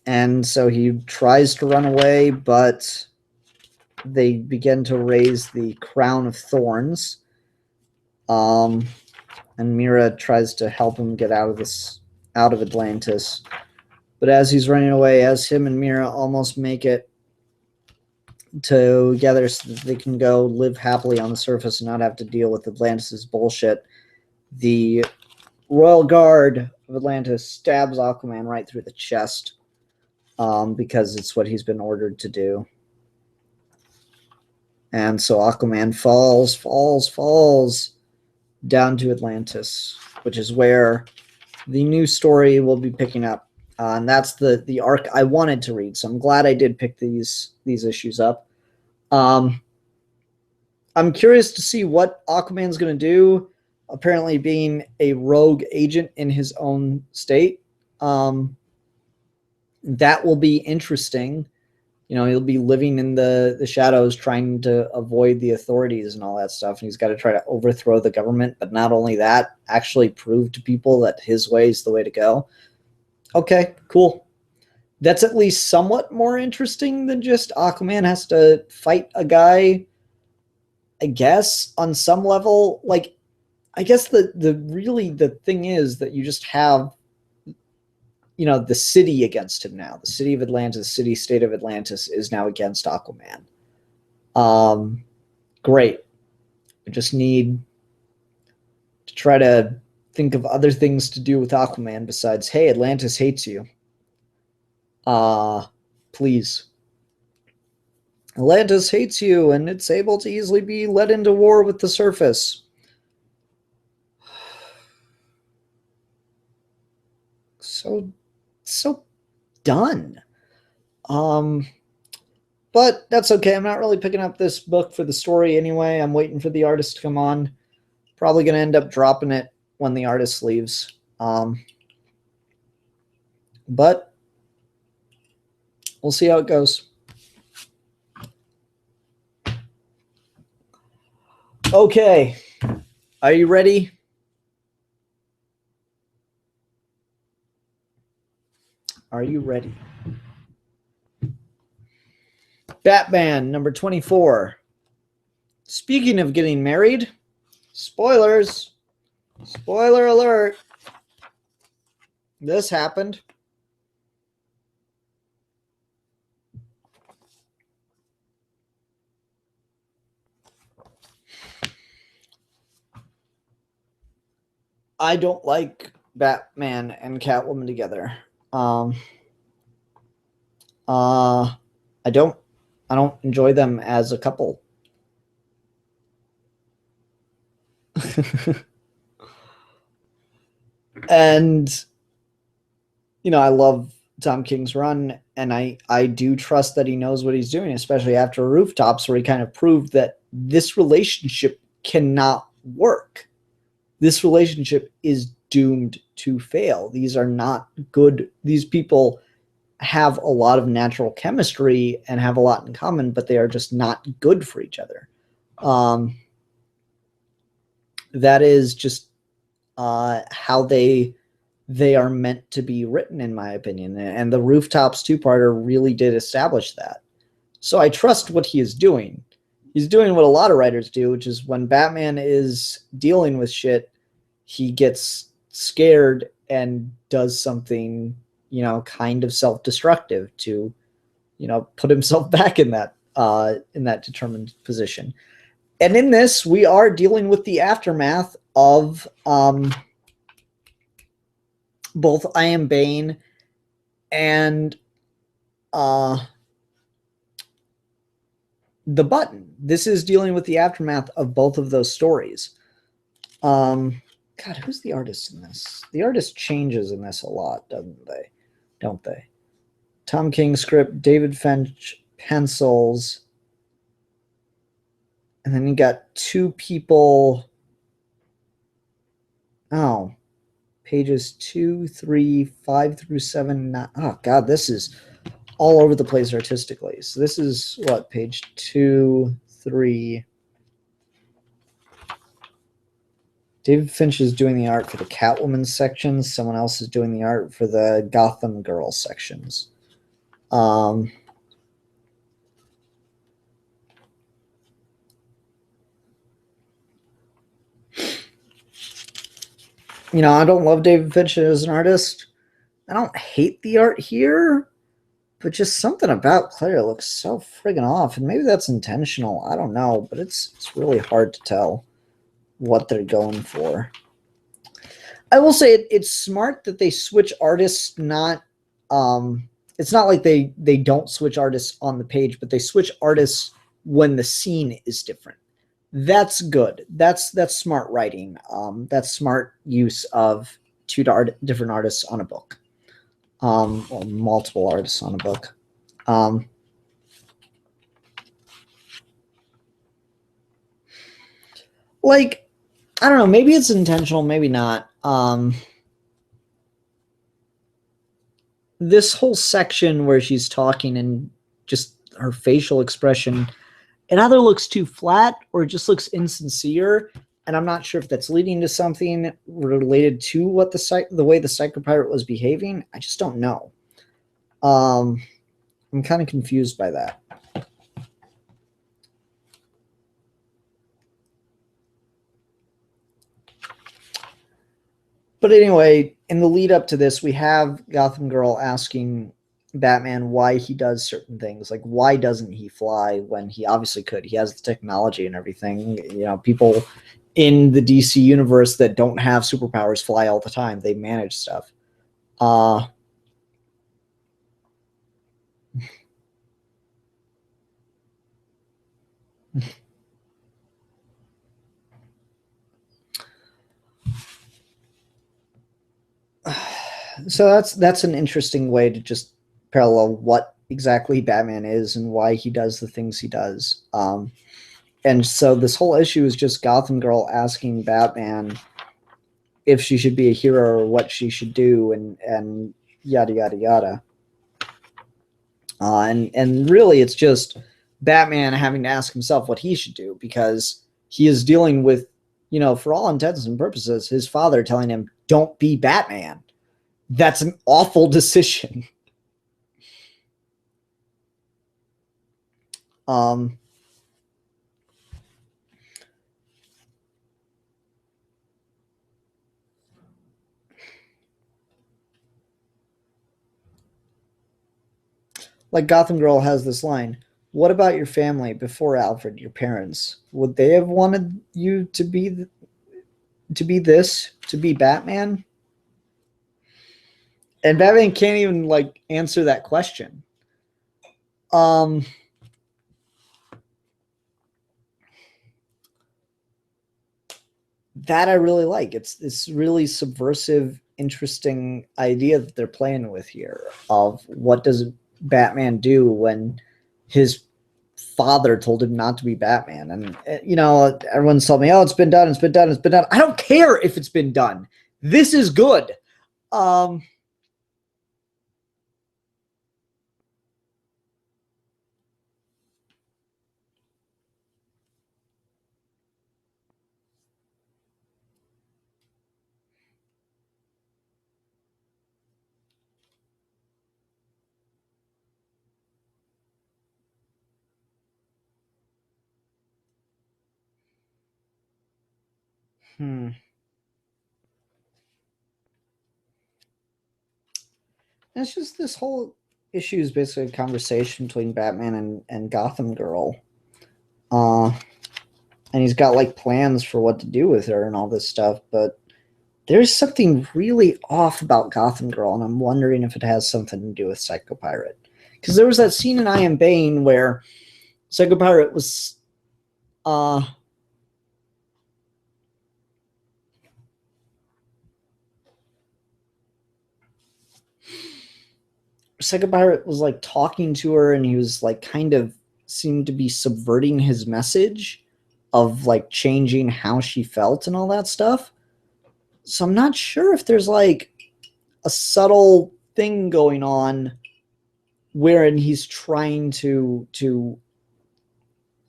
And so he tries to run away, but they begin to raise the crown of thorns. And Mira tries to help him get out of Atlantis. But as he's running away, as him and Mira almost make it together so that they can go live happily on the surface and not have to deal with Atlantis' bullshit, the Royal Guard of Atlantis stabs Aquaman right through the chest, because it's what he's been ordered to do. And so Aquaman falls down to Atlantis, which is where the new story will be picking up. And that's the arc I wanted to read. So I'm glad I did pick these issues up. I'm curious to see what Aquaman's going to do, apparently being a rogue agent in his own state. That will be interesting he'll be living in the shadows trying to avoid the authorities and all that stuff. And he's got to try to overthrow the government. But not only that, actually prove to people that his way is the way to go. Okay, cool. That's at least somewhat more interesting than just Aquaman has to fight a guy, I guess, on some level. Like, I guess the thing is that you just have, the city against him now. The city of Atlantis, city-state of Atlantis is now against Aquaman. Great. We just need to try to think of other things to do with Aquaman besides, hey, Atlantis hates you. Please. Atlantis hates you, and it's able to easily be led into war with the surface. So done. But that's okay. I'm not really picking up this book for the story anyway. I'm waiting for the artist to come on. Probably going to end up dropping it when the artist leaves. But we'll see how it goes. Okay. Are you ready? Are you ready? Batman, number 24. Speaking of getting married, spoilers. Spoiler alert. This happened. I don't like Batman and Catwoman together. I don't enjoy them as a couple. And I love Tom King's run, and I do trust that he knows what he's doing, especially after Rooftops, where he kind of proved that this relationship cannot work. This relationship is doomed to fail. These are not good. These people have a lot of natural chemistry and have a lot in common, but they are just not good for each other. That is just how they are meant to be written, in my opinion. And the Rooftops two-parter really did establish that. So I trust what he is doing. He's doing what a lot of writers do, which is when Batman is dealing with shit, he gets scared and does something, kind of self-destructive to, put himself back in that determined position. And in this, we are dealing with the aftermath of both I Am Bane and The Button. This is dealing with the aftermath of both of those stories. God, who's the artist in this? The artist changes in this a lot, don't they? Tom King script, David Finch pencils, and then you got two people. Oh, pages 2, 3, 5 through 7. Oh God, this is all over the place artistically. So this is what, page 2, 3. David Finch is doing the art for the Catwoman sections. Someone else is doing the art for the Gotham Girl sections. I don't love David Finch as an artist. I don't hate the art here, but just something about Claire looks so friggin' off, and maybe that's intentional. I don't know, but it's really hard to tell what they're going for. I will say it's smart that they switch artists. It's not like they don't switch artists on the page, but they switch artists when the scene is different. That's good. That's smart writing. That's smart use of two different artists on a book. Or multiple artists on a book. I don't know, maybe it's intentional, maybe not. This whole section where she's talking and just her facial expression, it either looks too flat or it just looks insincere. And I'm not sure if that's leading to something related to what the way the psychopirate was behaving. I just don't know. I'm kind of confused by that. But anyway, in the lead up to this, we have Gotham Girl asking Batman why he does certain things. Like, why doesn't he fly when he obviously could? He has the technology and everything. You know, people in the DC universe that don't have superpowers fly all the time. They manage stuff. So that's an interesting way to just parallel what exactly Batman is and why he does the things he does. And so this whole issue is just Gotham Girl asking Batman if she should be a hero or what she should do, and yada yada yada. And really, it's just Batman having to ask himself what he should do, because he is dealing with, you know, for all intents and purposes, his father telling him, "Don't be Batman." That's an awful decision. Like Gotham Girl has this line, "What about your family before Alfred, your parents? Would they have wanted you to be Batman?" And Batman can't even like answer that question. That I really like. It's this really subversive, interesting idea that they're playing with here of what does Batman do when his father told him not to be Batman. And, you know, everyone's told me, "Oh, it's been done. It's been done. It's been done." I don't care if it's been done. This is good. It's just this whole issue is basically a conversation between Batman and Gotham Girl. And he's got like plans for what to do with her and all this stuff, but there's something really off about Gotham Girl, and I'm wondering if it has something to do with Psychopirate. Because there was that scene in I Am Bane where Psychopirate was Psychopirate was like talking to her, and he was like kind of seemed to be subverting his message of like changing how she felt and all that stuff. So I'm not sure if there's like a subtle thing going on wherein he's trying to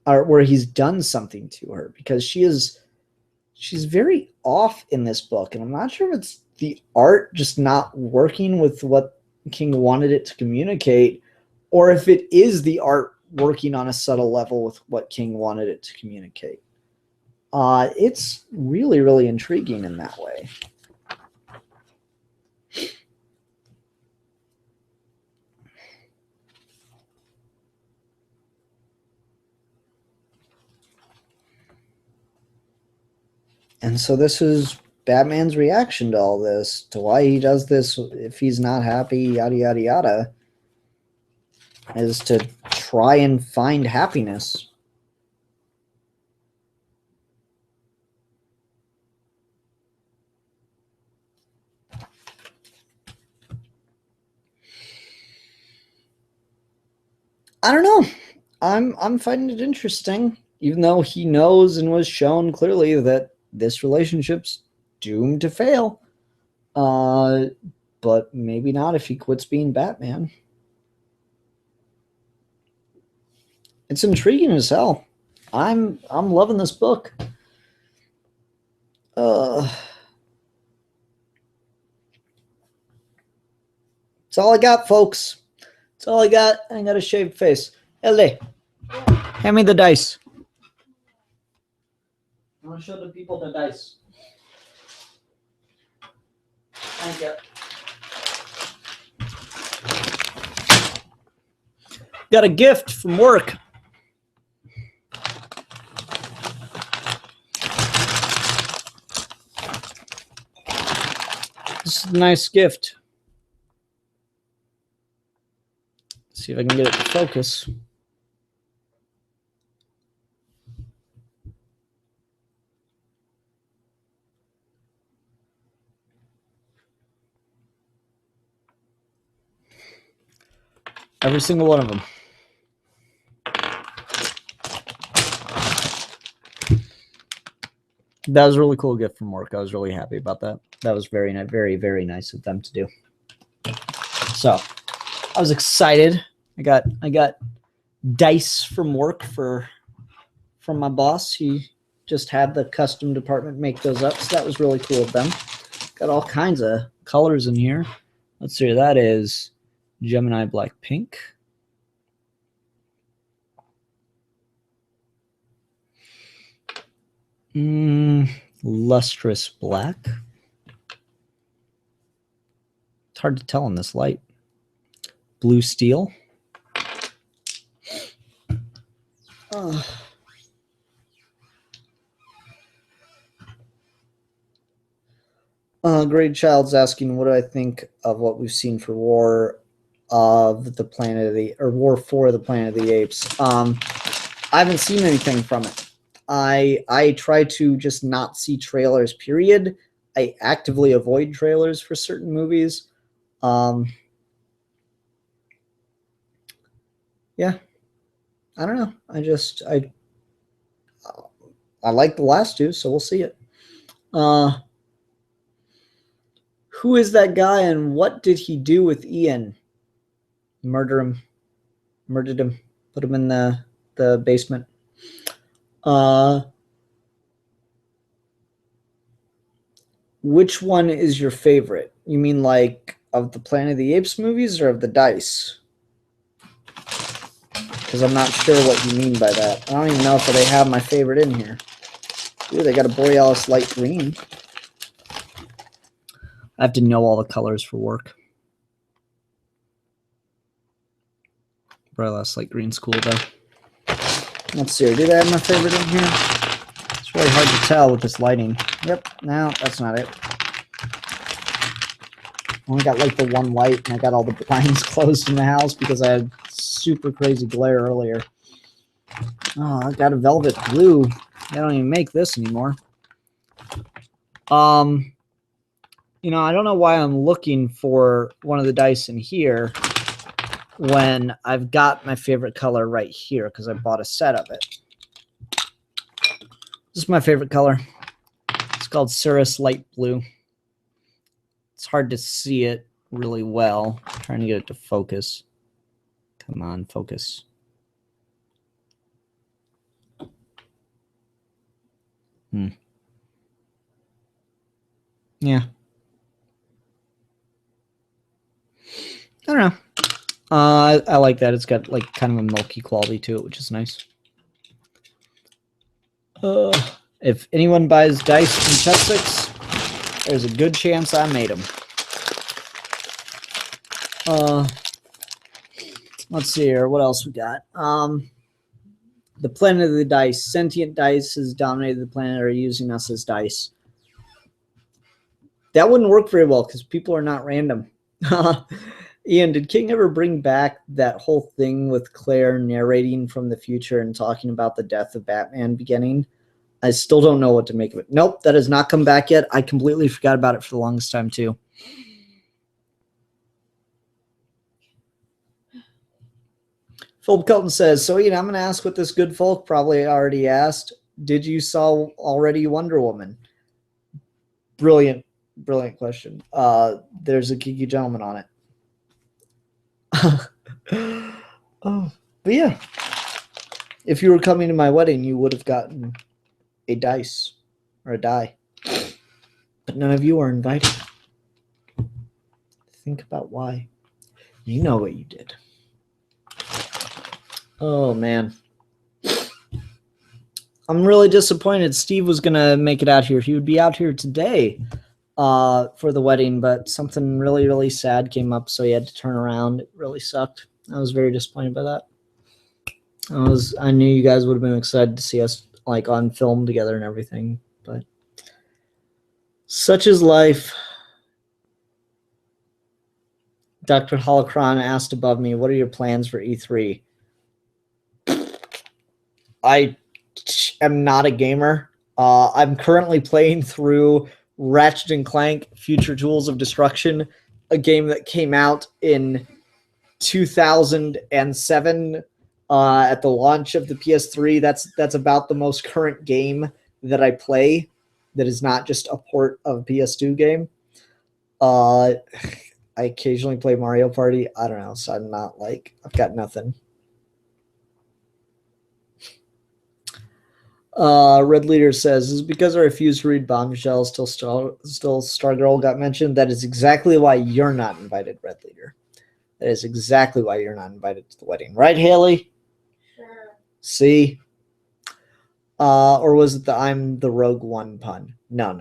or where he's done something to her, because she's very off in this book, and I'm not sure if it's the art just not working with what King wanted it to communicate, or if it is the art working on a subtle level with what King wanted it to communicate. It's really, really intriguing in that way. And so this is Batman's reaction to all this, to why he does this if he's not happy, yada, yada, yada, is to try and find happiness. I don't know. I'm finding it interesting, even though he knows and was shown clearly that this relationship's doomed to fail. But maybe not if he quits being Batman. It's intriguing as hell. I'm loving this book. That's all I got, folks. That's all I got. I got a shaved face. LA, hand me the dice. I want to show the people the dice. Thank you. Got a gift from work. This is a nice gift. Let's see if I can get it to focus. Every single one of them. That was a really cool gift from work. I was really happy about that. That was very, very nice of them to do. So I was excited. I got dice from work from my boss. He just had the custom department make those up. So that was really cool of them. Got all kinds of colors in here. Let's see. That is Gemini Black Pink. Lustrous Black. It's hard to tell in this light. Blue Steel. Great Child's asking, what do I think of what we've seen for War of the Planet of the, or War for the Planet of the Apes? I haven't seen anything from it. I try to just not see trailers, period. I actively avoid trailers for certain movies. Yeah, I don't know. I like the last two, so we'll see it. Who is that guy and what did he do with Ian? Murdered him, put him in the basement. Which one is your favorite? You mean like of the Planet of the Apes movies or of the dice? Because I'm not sure what you mean by that. I don't even know if they have my favorite in here. Ooh, they got a Borealis light green. I have to know all the colors for work. Borealis light green's cool though. Let's see. Do they have my favorite in here? It's really hard to tell with this lighting. Yep. No, that's not it. Only got like the one white, and I got all the blinds closed in the house because I had super crazy glare earlier. Oh, I got a velvet blue. I don't even make this anymore. You know, I don't know why I'm looking for one of the dice in here when I've got my favorite color right here because I bought a set of it. This is my favorite color. It's called Cirrus Light Blue. It's hard to see it really well. I'm trying to get it to focus. Come on, focus. Yeah. I don't know. I like that. It's got like kind of a milky quality to it, which is nice. If anyone buys dice from Cheswick's, there's a good chance I made them. Let's see here. What else we got? The Planet of the Dice. Sentient dice has dominated the planet, or using us as dice. That wouldn't work very well because people are not random. Ian, did King ever bring back that whole thing with Claire narrating from the future and talking about the death of Batman beginning? I still don't know what to make of it. Nope, that has not come back yet. I completely forgot about it for the longest time, too. Philip Kelton says, so Ian, I'm going to ask what this good folk probably already asked. Did you saw already Wonder Woman? Brilliant question. There's a geeky gentleman on it. Oh, but yeah. If you were coming to my wedding, you would have gotten a dice or a die. But none of you are invited. Think about why. You know what you did. Oh, man. I'm really disappointed. Steve was going to make it out here. He would be out here today for the wedding, but something really, really sad came up, so he had to turn around. It really sucked. I was very disappointed by that. I knew you guys would have been excited to see us like on film together and everything, but such is life. Dr. Holocron asked above me, what are your plans for E3? I am not a gamer. I'm currently playing through Ratchet & Clank Future Tools of Destruction, a game that came out in 2007 at the launch of the PS3. That's about the most current game that I play that is not just a port of a PS2 game. I occasionally play Mario Party. I don't know, so I'm not like, I've got nothing. Red Leader says, is it because I refused to read Bombshells till Stargirl got mentioned? That is exactly why you're not invited, Red Leader. That is exactly why you're not invited to the wedding. Right, Haley? Sure. See? Or was it the I'm the Rogue One pun? No.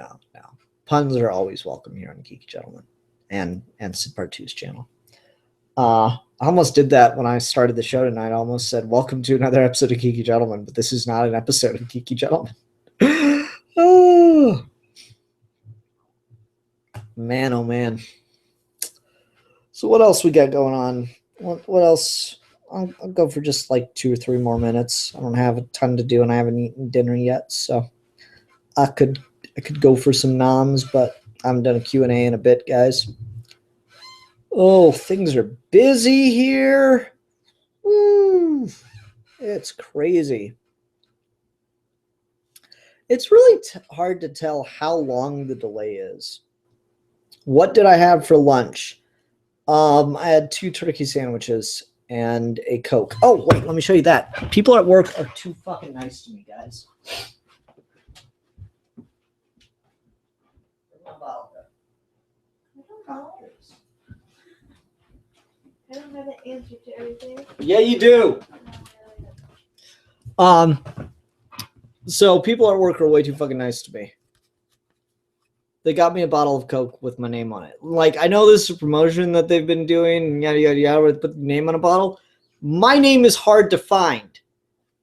Puns are always welcome here on Geeky Gentleman and Sid Part 2's channel. I almost did that when I started the show tonight. I almost said, welcome to another episode of Geeky Gentleman, but this is not an episode of Geeky Gentleman. Oh. Man, oh man. So what else we got going on? What else? I'll go for just like 2 or 3 more minutes. I don't have a ton to do, and I haven't eaten dinner yet, so I could go for some noms, but I haven't done a Q&A in a bit, guys. Oh, things are busy here. Woo. It's crazy. It's really hard to tell how long the delay is. What did I have for lunch? I had 2 turkey sandwiches and a Coke. Oh, wait, let me show you that. People at work are too fucking nice to me, guys. I don't have an answer to everything. Yeah, you do. So people at work are way too fucking nice to me. They got me a bottle of Coke with my name on it. Like, I know this is a promotion that they've been doing, yada, yada, yada, put the name on a bottle. My name is hard to find.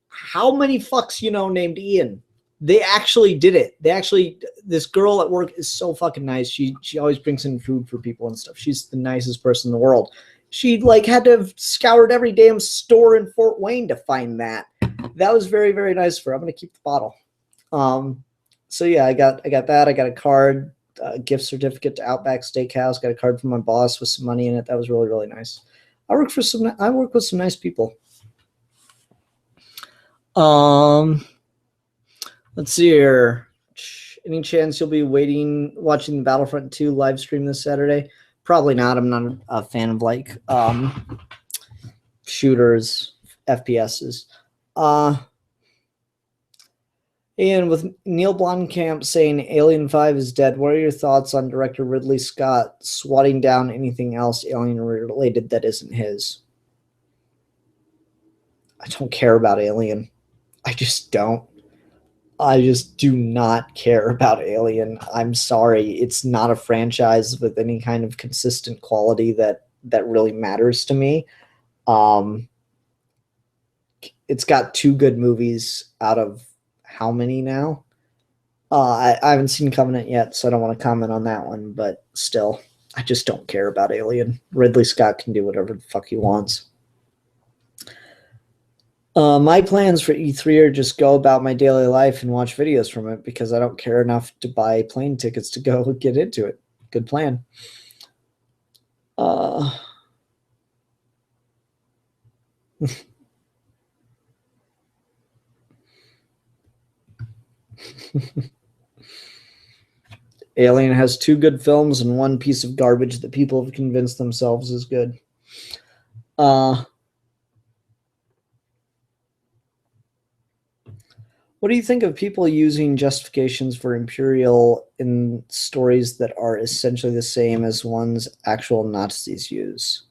How many fucks you know named Ian? They actually did it. This girl at work is so fucking nice. She always brings in food for people and stuff. She's the nicest person in the world. She like had to have scoured every damn store in Fort Wayne to find that. That was very, very nice for her. I'm gonna keep the bottle. So yeah, I got that. I got a card, a gift certificate to Outback Steakhouse. Got a card from my boss with some money in it. That was really, really nice. I work with some nice people. Let's see here. Any chance you'll be watching the Battlefront 2 live stream this Saturday? Probably not. I'm not a fan of like shooters, FPSs. And with Neil Blomkamp saying Alien 5 is dead, what are your thoughts on director Ridley Scott swatting down anything else Alien related that isn't his? I don't care about Alien. I just don't. I just do not care about Alien. I'm sorry. It's not a franchise with any kind of consistent quality that really matters to me. It's got 2 good movies out of how many now? I haven't seen Covenant yet, so I don't want to comment on that one, but still, I just don't care about Alien. Ridley Scott can do whatever the fuck he wants. My plans for E3 are just go about my daily life and watch videos from it because I don't care enough to buy plane tickets to go get into it. Good plan. Alien has 2 good films and 1 piece of garbage that people have convinced themselves is good. What do you think of people using justifications for Imperial in stories that are essentially the same as ones actual Nazis use?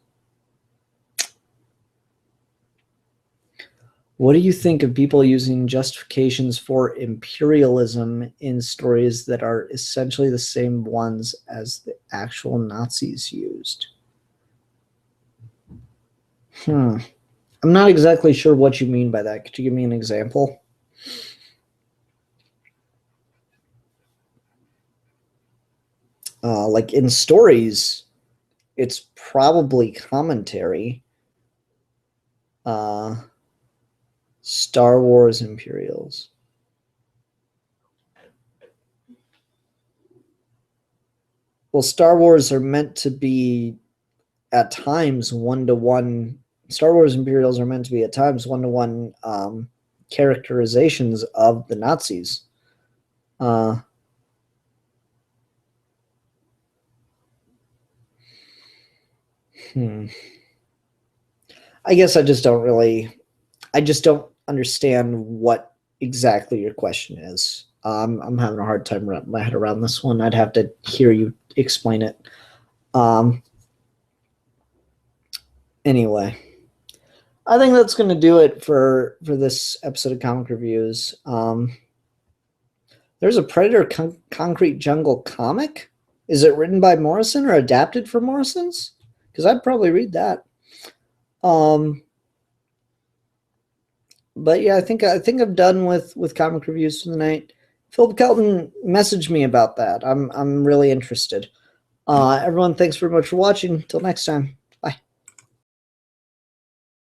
What do you think of people using justifications for imperialism in stories that are essentially the same ones as the actual Nazis used? I'm not exactly sure what you mean by that. Could you give me an example? Like in stories, it's probably commentary. Star Wars Imperials. Well, Star Wars are meant to be at times one-to-one. Star Wars Imperials are meant to be at times one-to-one characterizations of the Nazis. I guess I just don't understand what exactly your question is. I'm having a hard time wrapping my head around this one. I'd have to hear you explain it. Anyway, I think that's going to do it for this episode of Comic Reviews. There's a Predator Concrete Jungle comic. Is it written by Morrison or adapted for Morrison's? Because I'd probably read that. But yeah, I think I'm done with comic reviews for the night. Philip Kelton messaged me about that. I'm really interested. Everyone, thanks very much for watching. Till next time.